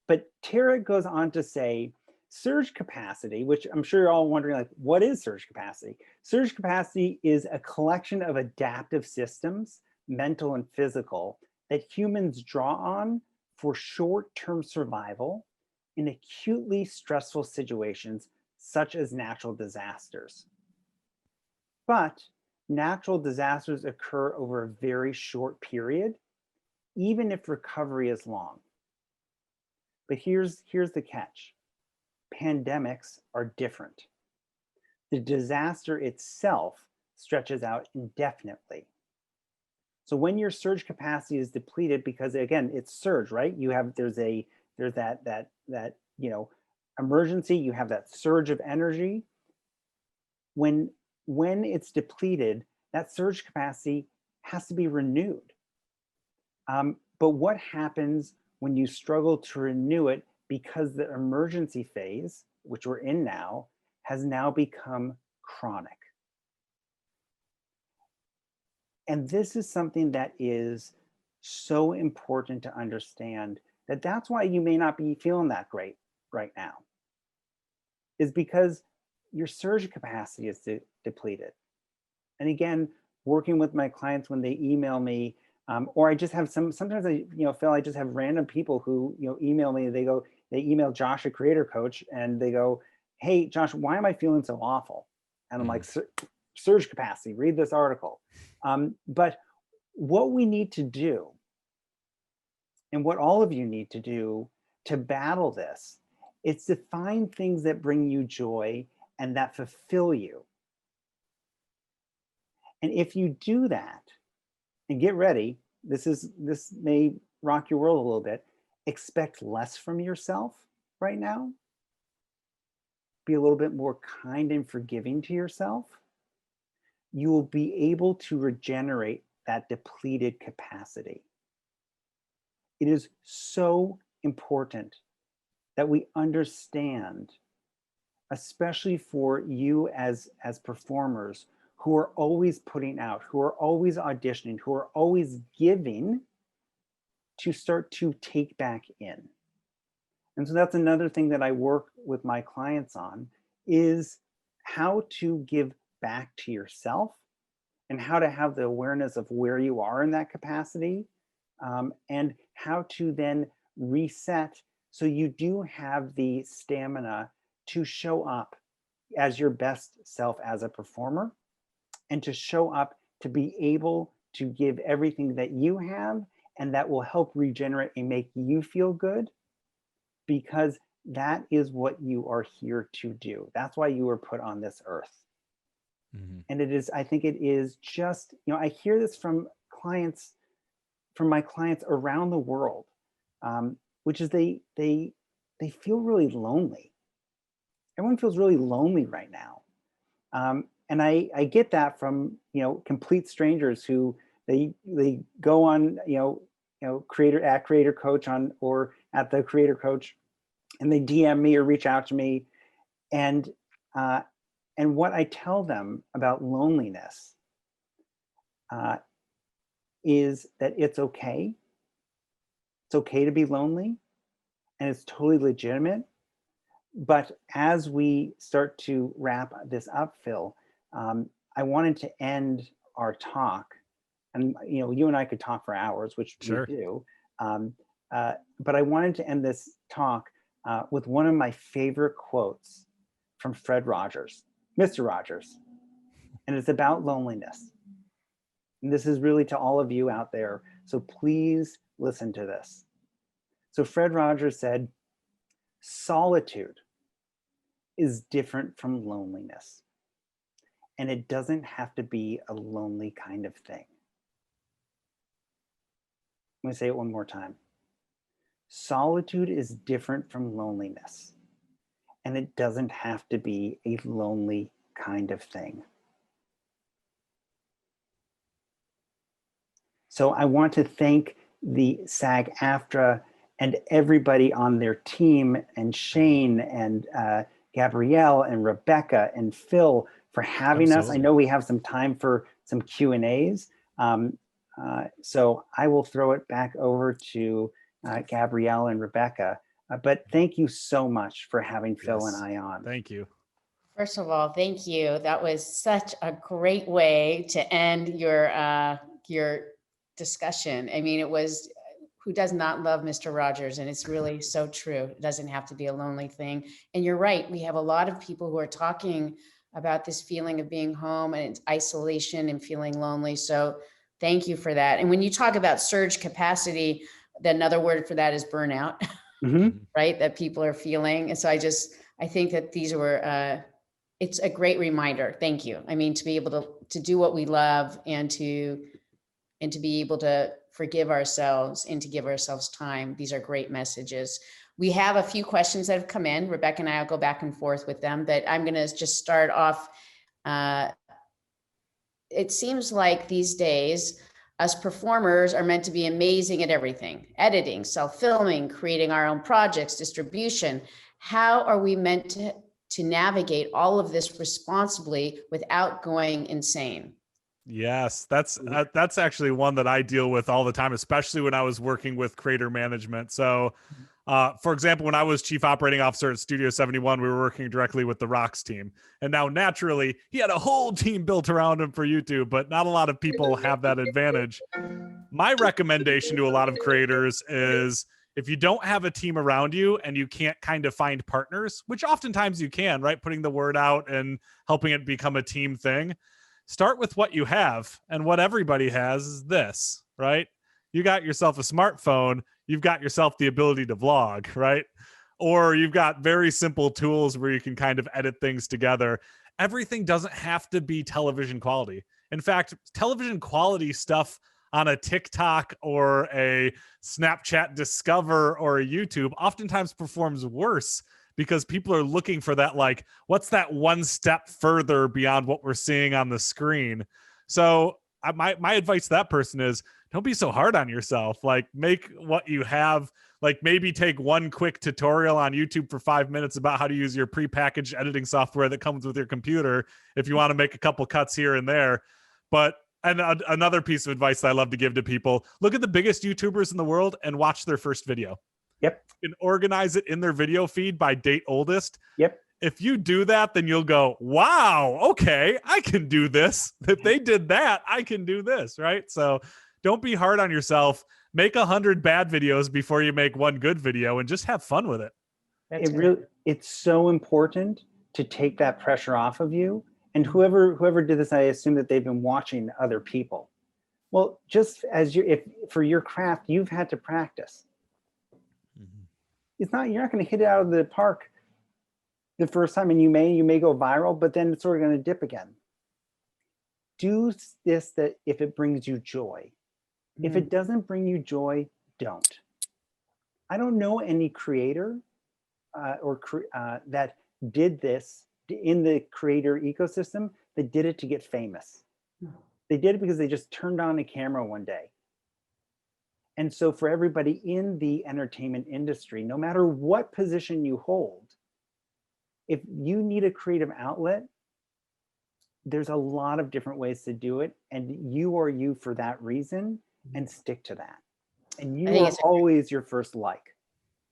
[SPEAKER 3] but Tara goes on to say, surge capacity, which I'm sure you're all wondering, like, what is surge capacity? Surge capacity is a collection of adaptive systems, mental and physical, that humans draw on for short-term survival in acutely stressful situations, such as natural disasters. But natural disasters occur over a very short period, even if recovery is long. But here's the catch. Pandemics are different. The disaster itself stretches out indefinitely. So when your surge capacity is depleted, because again, it's surge, right? There's that emergency, you have that surge of energy. When it's depleted, that surge capacity has to be renewed. But what happens when you struggle to renew it because the emergency phase, which we're in now, has now become chronic? And this is something that is so important to understand, that's why you may not be feeling that great right now, is because your surge capacity is depleted. And again, working with my clients when they email me, or I just have sometimes Phil, I just have random people who, email me, they email Josh, a creator coach, and they go, hey, Josh, why am I feeling so awful? And I'm like, surge capacity, read this article. But what we need to do, and what all of you need to do to battle this, it's to find things that bring you joy and that fulfill you. And if you do that, and get ready, this may rock your world a little bit, expect less from yourself right now. Be a little bit more kind and forgiving to yourself. You will be able to regenerate that depleted capacity. It is so important that we understand, especially for you as performers who are always putting out, who are always auditioning, who are always giving, to start to take back in. And so that's another thing that I work with my clients on, is how to give back to yourself and how to have the awareness of where you are in that capacity, and how to then reset so you do have the stamina to show up as your best self as a performer, and to show up to be able to give everything that you have, and that will help regenerate and make you feel good, because that is what you are here to do. That's why you were put on this earth. Mm-hmm. And it is, I think it is just, I hear this from my clients around the world, which is they feel really lonely. Everyone feels really lonely right now. And I get that from, complete strangers who they go on, creator coach on, or at the creator coach, and they DM me or reach out to me. And what I tell them about loneliness is that it's okay. It's okay to be lonely, and it's totally legitimate. But as we start to wrap this up, Phil, I wanted to end our talk, and you and I could talk for hours, which we do. But I wanted to end this talk with one of my favorite quotes from Fred Rogers, Mr. Rogers, and it's about loneliness. And this is really to all of you out there, so please listen to this. So Fred Rogers said, "Solitude is different from loneliness. And it doesn't have to be a lonely kind of thing. I'm going to say it one more time. Solitude is different from loneliness. And it doesn't have to be a lonely kind of thing. So I want to thank the SAG-AFTRA and everybody on their team, and Shane and Gabrielle and Rebecca and Phil for having us. I know we have some time for some Q&As. So I will throw it back over to Gabrielle and Rebecca. But thank you so much for having Phil and I on.
[SPEAKER 4] Thank you.
[SPEAKER 1] First of all, thank you. That was such a great way to end your discussion. I mean, it was, who does not love Mr. Rogers? And it's really so true. It doesn't have to be a lonely thing. And you're right. We have a lot of people who are talking about this feeling of being home and it's isolation and feeling lonely. So thank you for that. And when you talk about surge capacity, another word for that is burnout, right? That people are feeling. And so I think that these were, it's a great reminder. Thank you. I mean, to be able to do what we love and to be able to forgive ourselves and to give ourselves time. These are great messages. We have a few questions that have come in. Rebecca and I will go back and forth with them, but I'm going to just start off. It seems like these days, us performers are meant to be amazing at everything: editing, self-filming, creating our own projects, distribution. How are we meant to navigate all of this responsibly without going insane?
[SPEAKER 4] Yes, that's actually one that I deal with all the time, especially when I was working with creator management. So, for example, when I was chief operating officer at Studio 71, we were working directly with the Rocks team. And now naturally, he had a whole team built around him for YouTube, but not a lot of people have that advantage. My recommendation to a lot of creators is, if you don't have a team around you and you can't kind of find partners, which oftentimes you can, right? Putting the word out and helping it become a team thing. Start with what you have, and what everybody has is this, right? You got yourself a smartphone, you've got yourself the ability to vlog, right? Or you've got very simple tools where you can kind of edit things together. Everything doesn't have to be television quality. In fact, television quality stuff on a TikTok or a Snapchat Discover or a YouTube oftentimes performs worse, because people are looking for that, like, what's that one step further beyond what we're seeing on the screen? So my advice to that person is, don't be so hard on yourself. Like, make what you have, like maybe take one quick tutorial on YouTube for 5 minutes about how to use your prepackaged editing software that comes with your computer if you want to make a couple cuts here and there. But another piece of advice that I love to give to people: look at the biggest YouTubers in the world and watch their first video.
[SPEAKER 3] Yep.
[SPEAKER 4] And organize it in their video feed by date oldest.
[SPEAKER 3] Yep.
[SPEAKER 4] If you do that, then you'll go, wow, okay, I can do this. If they did that, I can do this, right? So don't be hard on yourself. Make 100 bad videos before you make one good video, and just have fun with it.
[SPEAKER 3] It's so important to take that pressure off of you. And whoever did this, I assume that they've been watching other people. Well, just as if for your craft, you've had to practice. You're not going to hit it out of the park the first time, and you may go viral, but then it's sort of going to dip again. Do this that if it brings you joy. If it doesn't bring you joy, don't. I don't know any creator that did this in the creator ecosystem that did it to get famous. They did it because they just turned on a camera one day. And so for everybody in the entertainment industry, no matter what position you hold, if you need a creative outlet, there's a lot of different ways to do it. And you are you for that reason, and stick to that. And you are always your first like.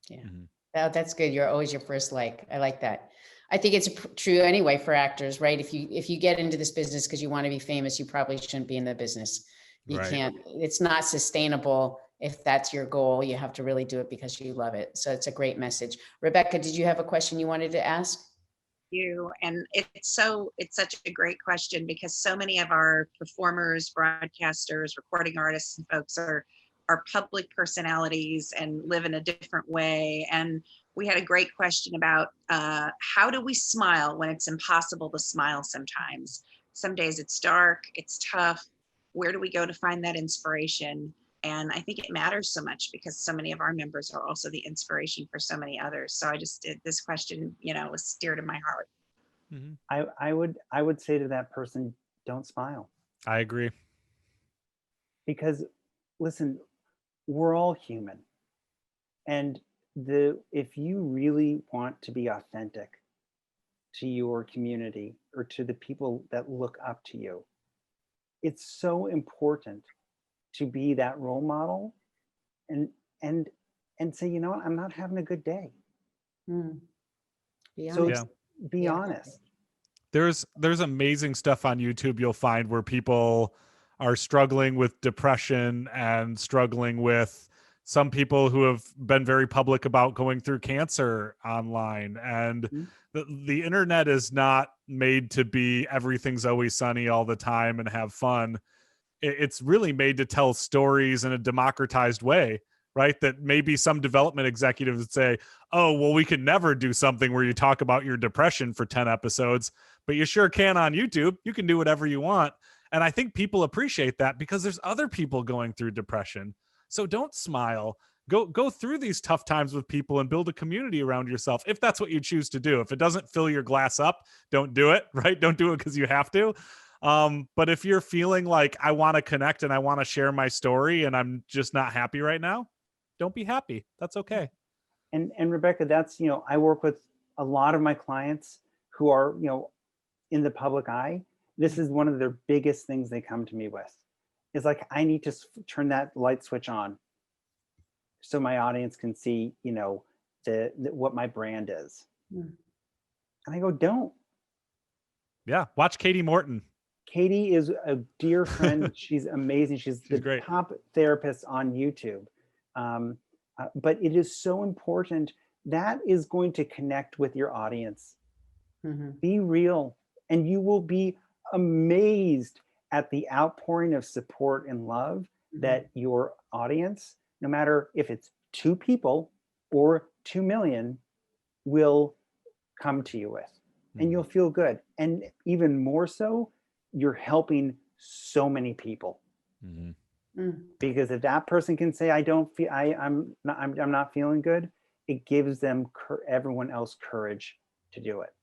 [SPEAKER 1] Yeah, that's good. You're always your first like. I like that. I think it's true anyway for actors, right? If you get into this business because you want to be famous, you probably shouldn't be in the business. You can't, it's not sustainable. If that's your goal, you have to really do it because you love it. So it's a great message. Rebecca, did you have a question you wanted to ask?
[SPEAKER 2] You, and it's such a great question, because so many of our performers, broadcasters, recording artists and folks are are public personalities and live in a different way. And we had a great question about how do we smile when it's impossible to smile sometimes? Some days it's dark, it's tough. Where do we go to find that inspiration? And I think it matters so much because so many of our members are also the inspiration for so many others. So I just did this question, was dear to my heart.
[SPEAKER 4] Mhm.
[SPEAKER 3] I would say to that person, don't smile.
[SPEAKER 4] I agree.
[SPEAKER 3] Because listen, we're all human. And if you really want to be authentic to your community or to the people that look up to you, it's so important to be that role model and say, you know what, I'm not having a good day.
[SPEAKER 1] Be
[SPEAKER 3] So
[SPEAKER 1] honest.
[SPEAKER 3] be
[SPEAKER 1] Yeah.
[SPEAKER 3] honest.
[SPEAKER 4] There's amazing stuff on YouTube you'll find where people are struggling with depression and struggling with some people who have been very public about going through cancer online. And the internet is not made to be everything's always sunny all the time and have fun. It's really made to tell stories in a democratized way, right? That maybe some development executives would say, oh, well, we could never do something where you talk about your depression for 10 episodes, but you sure can on YouTube. You can do whatever you want. And I think people appreciate that because there's other people going through depression. So don't smile. Go through these tough times with people and build a community around yourself if that's what you choose to do. If it doesn't fill your glass up, don't do it, right? Don't do it because you have to. But if you're feeling like I want to connect and I want to share my story and I'm just not happy right now, don't be happy. That's okay.
[SPEAKER 3] And Rebecca, that's, I work with a lot of my clients who are, in the public eye. This is one of their biggest things they come to me with. It's like, I need to turn that light switch on so my audience can see, what my brand is. And I go, don't.
[SPEAKER 4] Yeah. Watch Katie Morton.
[SPEAKER 3] Katie is a dear friend. She's amazing. She's the
[SPEAKER 4] great.
[SPEAKER 3] top therapist on YouTube. But it is so important. That is going to connect with your audience. Be real, and you will be amazed at the outpouring of support and love that your audience, no matter if it's 2 people or 2 million, will come to you with. And you'll feel good. And even more so, you're helping so many people. Because if that person can say, I'm not feeling good, it gives them everyone else courage to do it.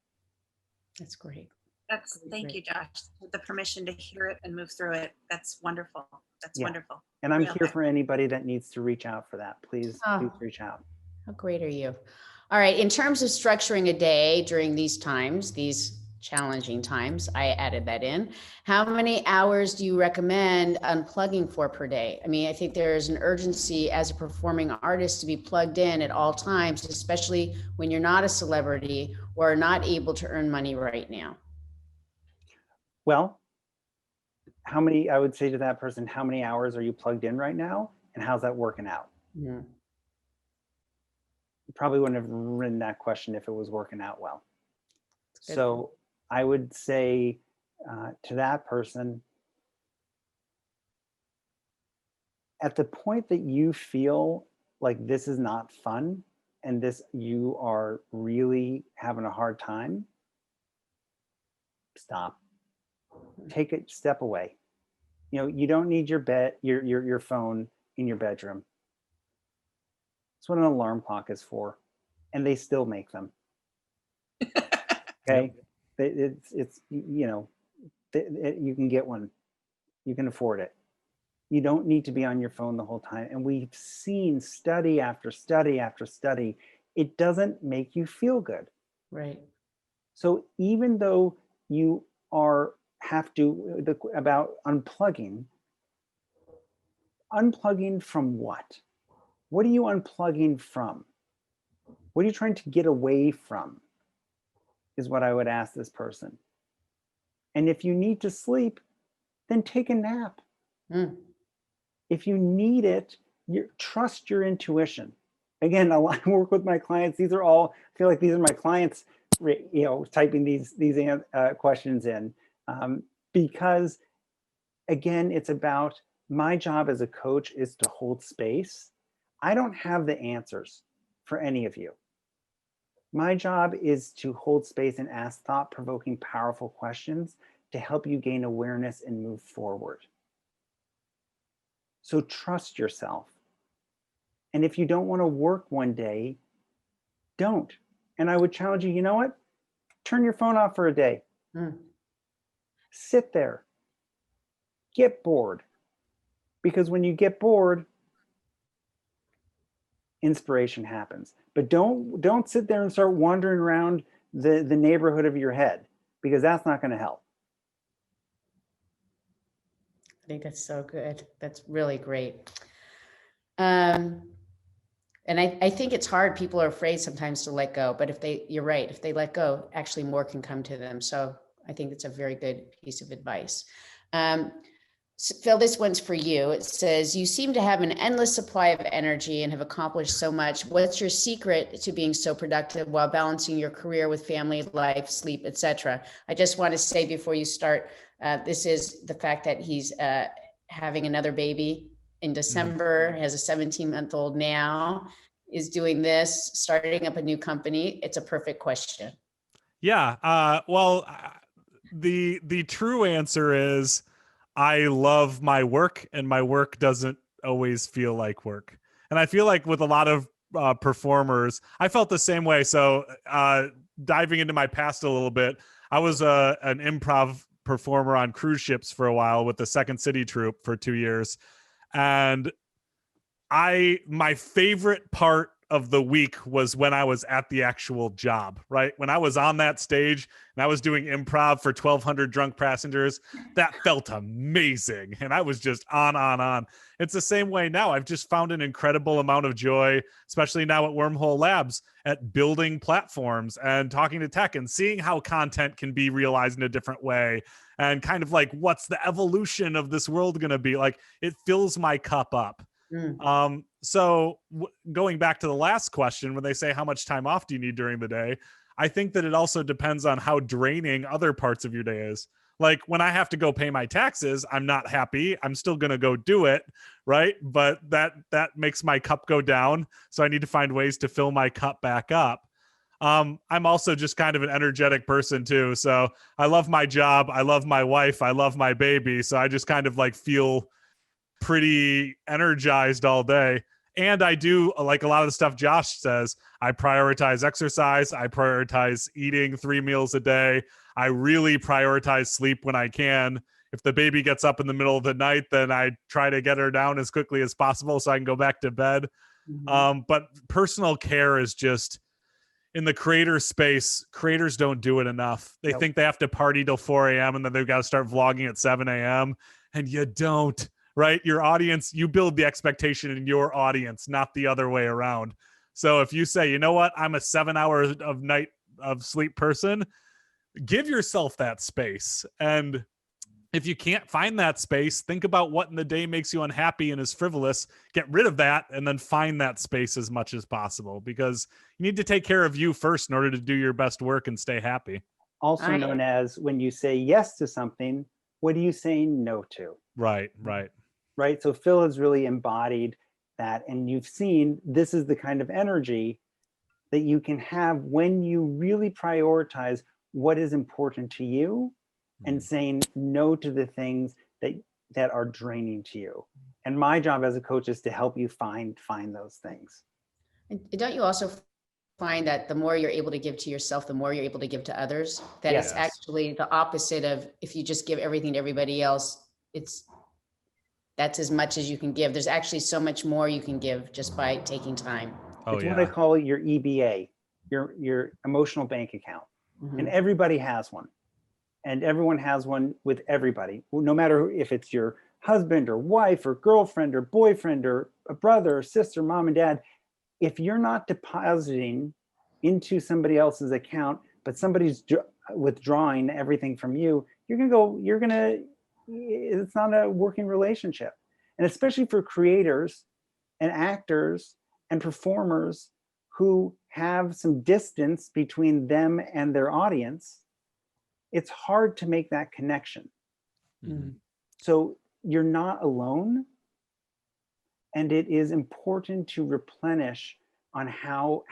[SPEAKER 1] That's great.
[SPEAKER 2] Thank you, Josh, for the permission to hear it and move through it. That's wonderful. That's wonderful.
[SPEAKER 3] And I'm here for anybody that needs to reach out for that. Please reach out.
[SPEAKER 1] How great are you? All right. In terms of structuring a day during these times, these challenging times, I added that in. How many hours do you recommend unplugging for per day? I mean, I think there's an urgency as a performing artist to be plugged in at all times, especially when you're not a celebrity or not able to earn money right now.
[SPEAKER 3] Well, I would say to that person, how many hours are you plugged in right now? And how's that working out? You probably wouldn't have written that question if it was working out well. So I would say to that person, at the point that you feel like this is not fun and you are really having a hard time, stop. Take a step away. You don't need your phone in your bedroom. That's what an alarm clock is for, and they still make them. Okay, it's you can get one, you can afford it. You don't need to be on your phone the whole time. And we've seen study after study after study, it doesn't make you feel good.
[SPEAKER 1] Right.
[SPEAKER 3] So even though you about unplugging from what? What are you unplugging from? What are you trying to get away from? Is what I would ask this person. And if you need to sleep, then take a nap. If you need it, trust your intuition. Again, I work with my clients. I feel like these are my clients, typing these questions in, because again, it's about My job as a coach is to hold space. I don't have the answers for any of you. My job is to hold space and ask thought-provoking, powerful questions to help you gain awareness and move forward. So trust yourself. And if you don't want to work one day, don't. And I would challenge you, you know what? Turn your phone off for a day. Sit there. Get bored. Because when you get bored, inspiration happens. But don't sit there and start wandering around the neighborhood of your head, because that's not going to help.
[SPEAKER 1] I think that's so good. That's really great. And I think it's hard. People are afraid sometimes to let go, but you're right. If they let go, actually more can come to them. So I think it's a very good piece of advice. So Phil, this one's for you. It says, you seem to have an endless supply of energy and have accomplished so much. What's your secret to being so productive while balancing your career with family, life, sleep, etc.? I just want to say before you start, this is the fact that he's having another baby in December, has a 17-month-old now, is doing this, starting up a new company. It's a perfect question.
[SPEAKER 4] Yeah. Well, the true answer is I love my work, and my work doesn't always feel like work. And I feel like with a lot of performers, I felt the same way. So diving into my past a little bit, I was an improv performer on cruise ships for a while with the Second City Troupe for 2 years. And my favorite part of the week was when I was at the actual job, right? When I was on that stage and I was doing improv for 1,200 drunk passengers, that felt amazing. And I was just on. It's the same way now. I've just found an incredible amount of joy, especially now at Wormhole Labs, at building platforms and talking to tech and seeing how content can be realized in a different way. And kind of like, what's the evolution of this world going to be? Like, it fills my cup up. So going back to the last question, when they say how much time off do you need during the day, I think that it also depends on how draining other parts of your day is. Like when I have to go pay my taxes, I'm not happy. I'm still going to go do it. Right. But that makes my cup go down. So I need to find ways to fill my cup back up. I'm also just kind of an energetic person too. So I love my job. I love my wife. I love my baby. So I just kind of like feel pretty energized all day. And I do, like a lot of the stuff Josh says, I prioritize exercise. I prioritize eating 3 meals a day. I really prioritize sleep when I can. If the baby gets up in the middle of the night, then I try to get her down as quickly as possible so I can go back to bed. But personal care is just, in the creator space, creators don't do it enough. They think they have to party till 4 a.m. and then they've got to start vlogging at 7 a.m. And you don't. Right? Your audience, you build the expectation in your audience, not the other way around. So if you say, you know what, I'm a 7 hours of night of sleep person, give yourself that space. And if you can't find that space, think about what in the day makes you unhappy and is frivolous. Get rid of that and then find that space as much as possible, because you need to take care of you first in order to do your best work and stay happy.
[SPEAKER 3] Also known as, when you say yes to something, what are you saying no to?
[SPEAKER 4] Right.
[SPEAKER 3] Right. So Phil has really embodied that. And you've seen this is the kind of energy that you can have when you really prioritize what is important to you and saying no to the things that are draining to you. And my job as a coach is to help you find those things.
[SPEAKER 1] And don't you also find that the more you're able to give to yourself, the more you're able to give to others? That it's actually the opposite of, if you just give everything to everybody else, that's as much as you can give. There's actually so much more you can give just by taking time.
[SPEAKER 3] It's what I call your EBA, your emotional bank account. And everybody has one. And everyone has one with everybody, no matter if it's your husband or wife or girlfriend or boyfriend or a brother or sister, mom and dad. If you're not depositing into somebody else's account, but somebody's withdrawing everything from you, it's not a working relationship. And especially for creators and actors and performers who have some distance between them and their audience, it's hard to make that connection. So you're not alone. And it is important to replenish on how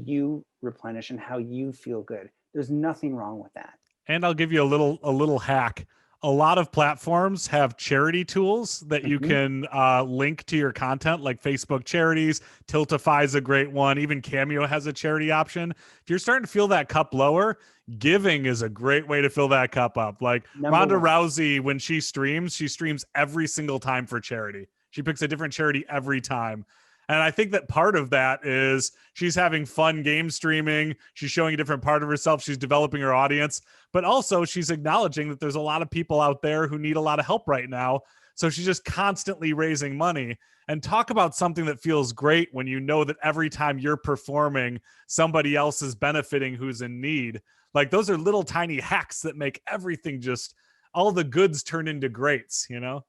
[SPEAKER 3] you replenish and how you feel good. There's nothing wrong with that.
[SPEAKER 4] And I'll give you a little hack. A lot of platforms have charity tools that you can link to your content, like Facebook charities. Tiltify is a great one. Even Cameo has a charity option. If you're starting to feel that cup lower, giving is a great way to fill that cup up. Like Ronda Rousey, when she streams every single time for charity. She picks a different charity every time. And I think that part of that is she's having fun game streaming. She's showing a different part of herself. She's developing her audience, but also she's acknowledging that there's a lot of people out there who need a lot of help right now. So she's just constantly raising money. And talk about something that feels great when you know that every time you're performing, somebody else is benefiting who's in need. Like those are little tiny hacks that make everything just, all the goods turn into greats, you know?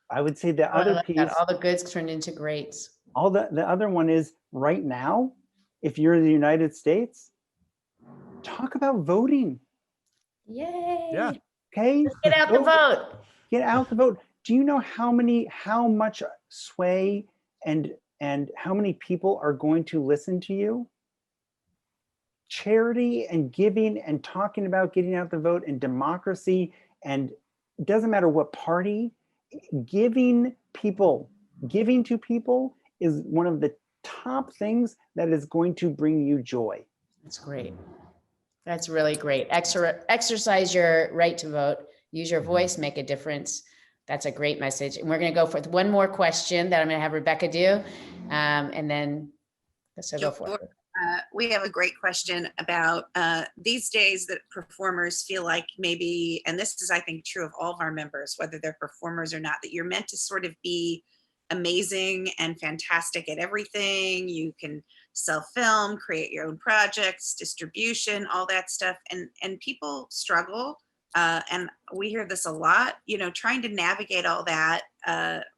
[SPEAKER 3] I would say the other piece,
[SPEAKER 1] all the goods turned into greats.
[SPEAKER 3] The other one is right now, if you're in the United States, talk about voting.
[SPEAKER 1] Yay.
[SPEAKER 4] Yeah.
[SPEAKER 3] Okay.
[SPEAKER 1] Let's get out the vote.
[SPEAKER 3] Get out the vote. Do you know how much sway and how many people are going to listen to you? Charity and giving and talking about getting out the vote and democracy, and it doesn't matter what party, giving to people is one of the top things that is going to bring you joy.
[SPEAKER 1] That's great. That's really great. Exercise your right to vote, use your voice, make a difference. That's a great message. And we're going to go for one more question that I'm going to have Rebecca do. And then so go for it.
[SPEAKER 2] We have a great question about these days that performers feel like maybe, and this is, I think, true of all of our members, whether they're performers or not, that you're meant to sort of be amazing and fantastic at everything. You can self-film, create your own projects, distribution, all that stuff. And people struggle. And we hear this a lot, trying to navigate all that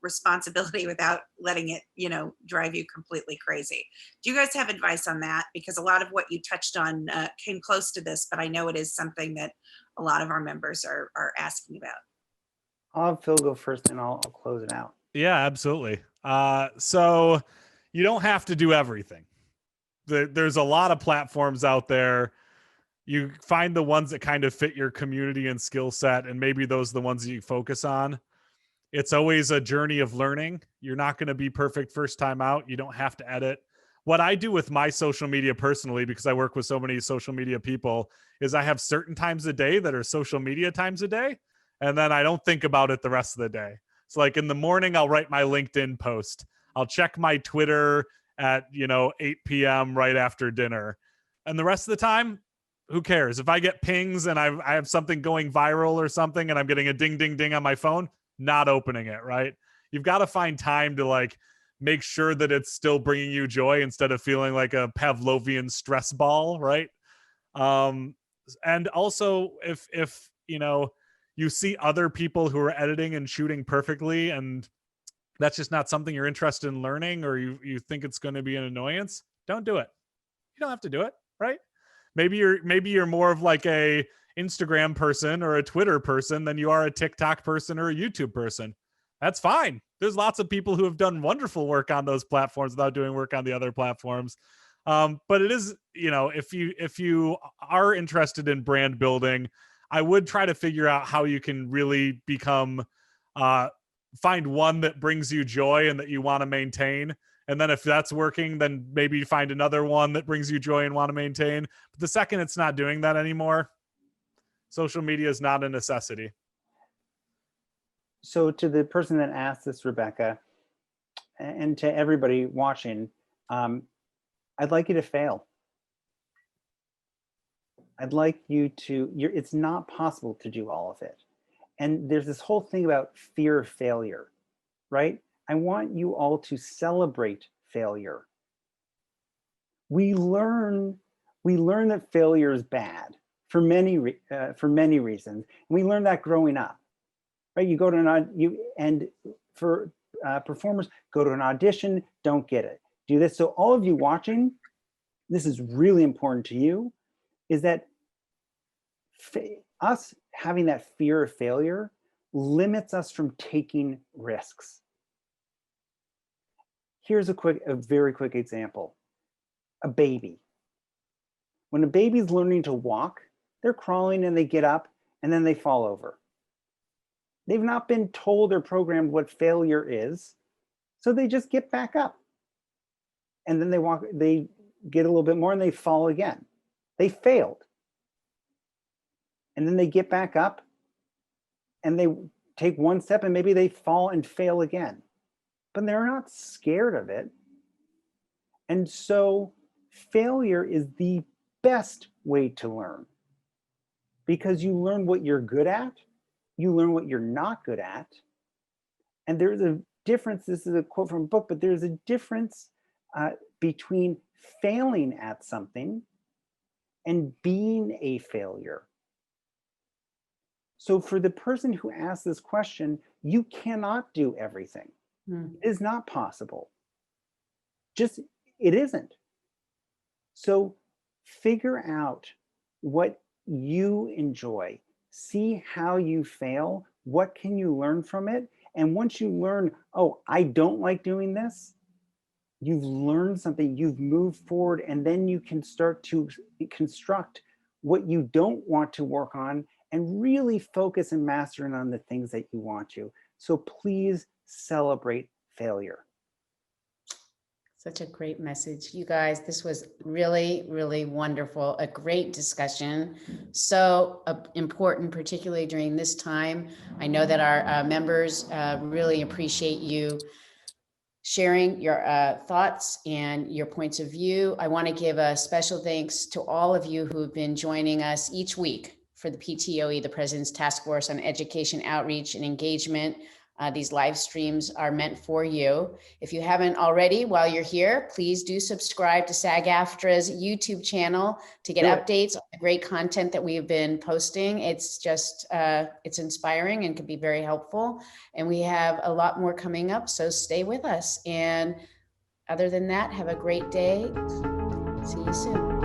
[SPEAKER 2] responsibility without letting it, drive you completely crazy. Do you guys have advice on that? Because a lot of what you touched on came close to this, but I know it is something that a lot of our members are asking about.
[SPEAKER 3] I'll have Phil go first and I'll close it out.
[SPEAKER 4] Yeah, absolutely. So you don't have to do everything. There's a lot of platforms out there. You find the ones that kind of fit your community and skill set, and maybe those are the ones that you focus on. It's always a journey of learning. You're not going to be perfect first time out. You don't have to edit. What I do with my social media personally, because I work with so many social media people, is I have certain times a day that are social media times a day, and then I don't think about it the rest of the day. So like in the morning, I'll write my LinkedIn post. I'll check my Twitter at 8 p.m. right after dinner. And the rest of the time, who cares? If I get pings and I have something going viral or something and I'm getting a ding, ding, ding on my phone, not opening it, right? You've got to find time to make sure that it's still bringing you joy instead of feeling like a Pavlovian stress ball, right? And also if you see other people who are editing and shooting perfectly and that's just not something you're interested in learning, or you think it's going to be an annoyance, don't do it. You don't have to do it, right? Maybe you're more of like a Instagram person or a Twitter person than you are a TikTok person or a YouTube person. That's fine. There's lots of people who have done wonderful work on those platforms without doing work on the other platforms. But it is, if you are interested in brand building, I would try to figure out how you can really become, find one that brings you joy and that you want to maintain. And then if that's working, then maybe find another one that brings you joy and want to maintain. But the second it's not doing that anymore, social media is not a necessity.
[SPEAKER 3] So to the person that asked this, Rebecca, and to everybody watching, I'd like you to fail. I'd like you to, it's not possible to do all of it. And there's this whole thing about fear of failure, right? I want you all to celebrate failure. We learn that failure is bad for many reasons. And we learn that growing up, right? You go to performers, go to an audition, don't get it, do this. So all of you watching, this is really important to you, is that us having that fear of failure limits us from taking risks. Here's a very quick example. A baby. When a baby's learning to walk, they're crawling and they get up and then they fall over. They've not been told or programmed what failure is, so they just get back up. And then they get a little bit more and they fall again. They failed. And then they get back up and they take one step and maybe they fall and fail again. But they're not scared of it. And so failure is the best way to learn, because you learn what you're good at, you learn what you're not good at. And there's a difference, this is a quote from a book, but there's a difference between failing at something and being a failure. So for the person who asked this question, you cannot do everything. It is not possible. Just, it isn't. So figure out what you enjoy. See how you fail. What can you learn from it? And once you learn, oh, I don't like doing this, you've learned something, you've moved forward, and then you can start to construct what you don't want to work on and really focus and master on the things that you want to. So please celebrate failure.
[SPEAKER 1] Such a great message. You guys, this was really, really wonderful. A great discussion. So important, particularly during this time. I know that our members really appreciate you sharing your thoughts and your points of view. I want to give a special thanks to all of you who have been joining us each week for the PTOE, the President's Task Force on Education, Outreach, and Engagement. These live streams are meant for you. If you haven't already, while you're here, please do subscribe to SAG-AFTRA's YouTube channel to get updates on the great content that we have been posting. It's just, it's inspiring and can be very helpful. And we have a lot more coming up, so stay with us. And other than that, have a great day. See you soon.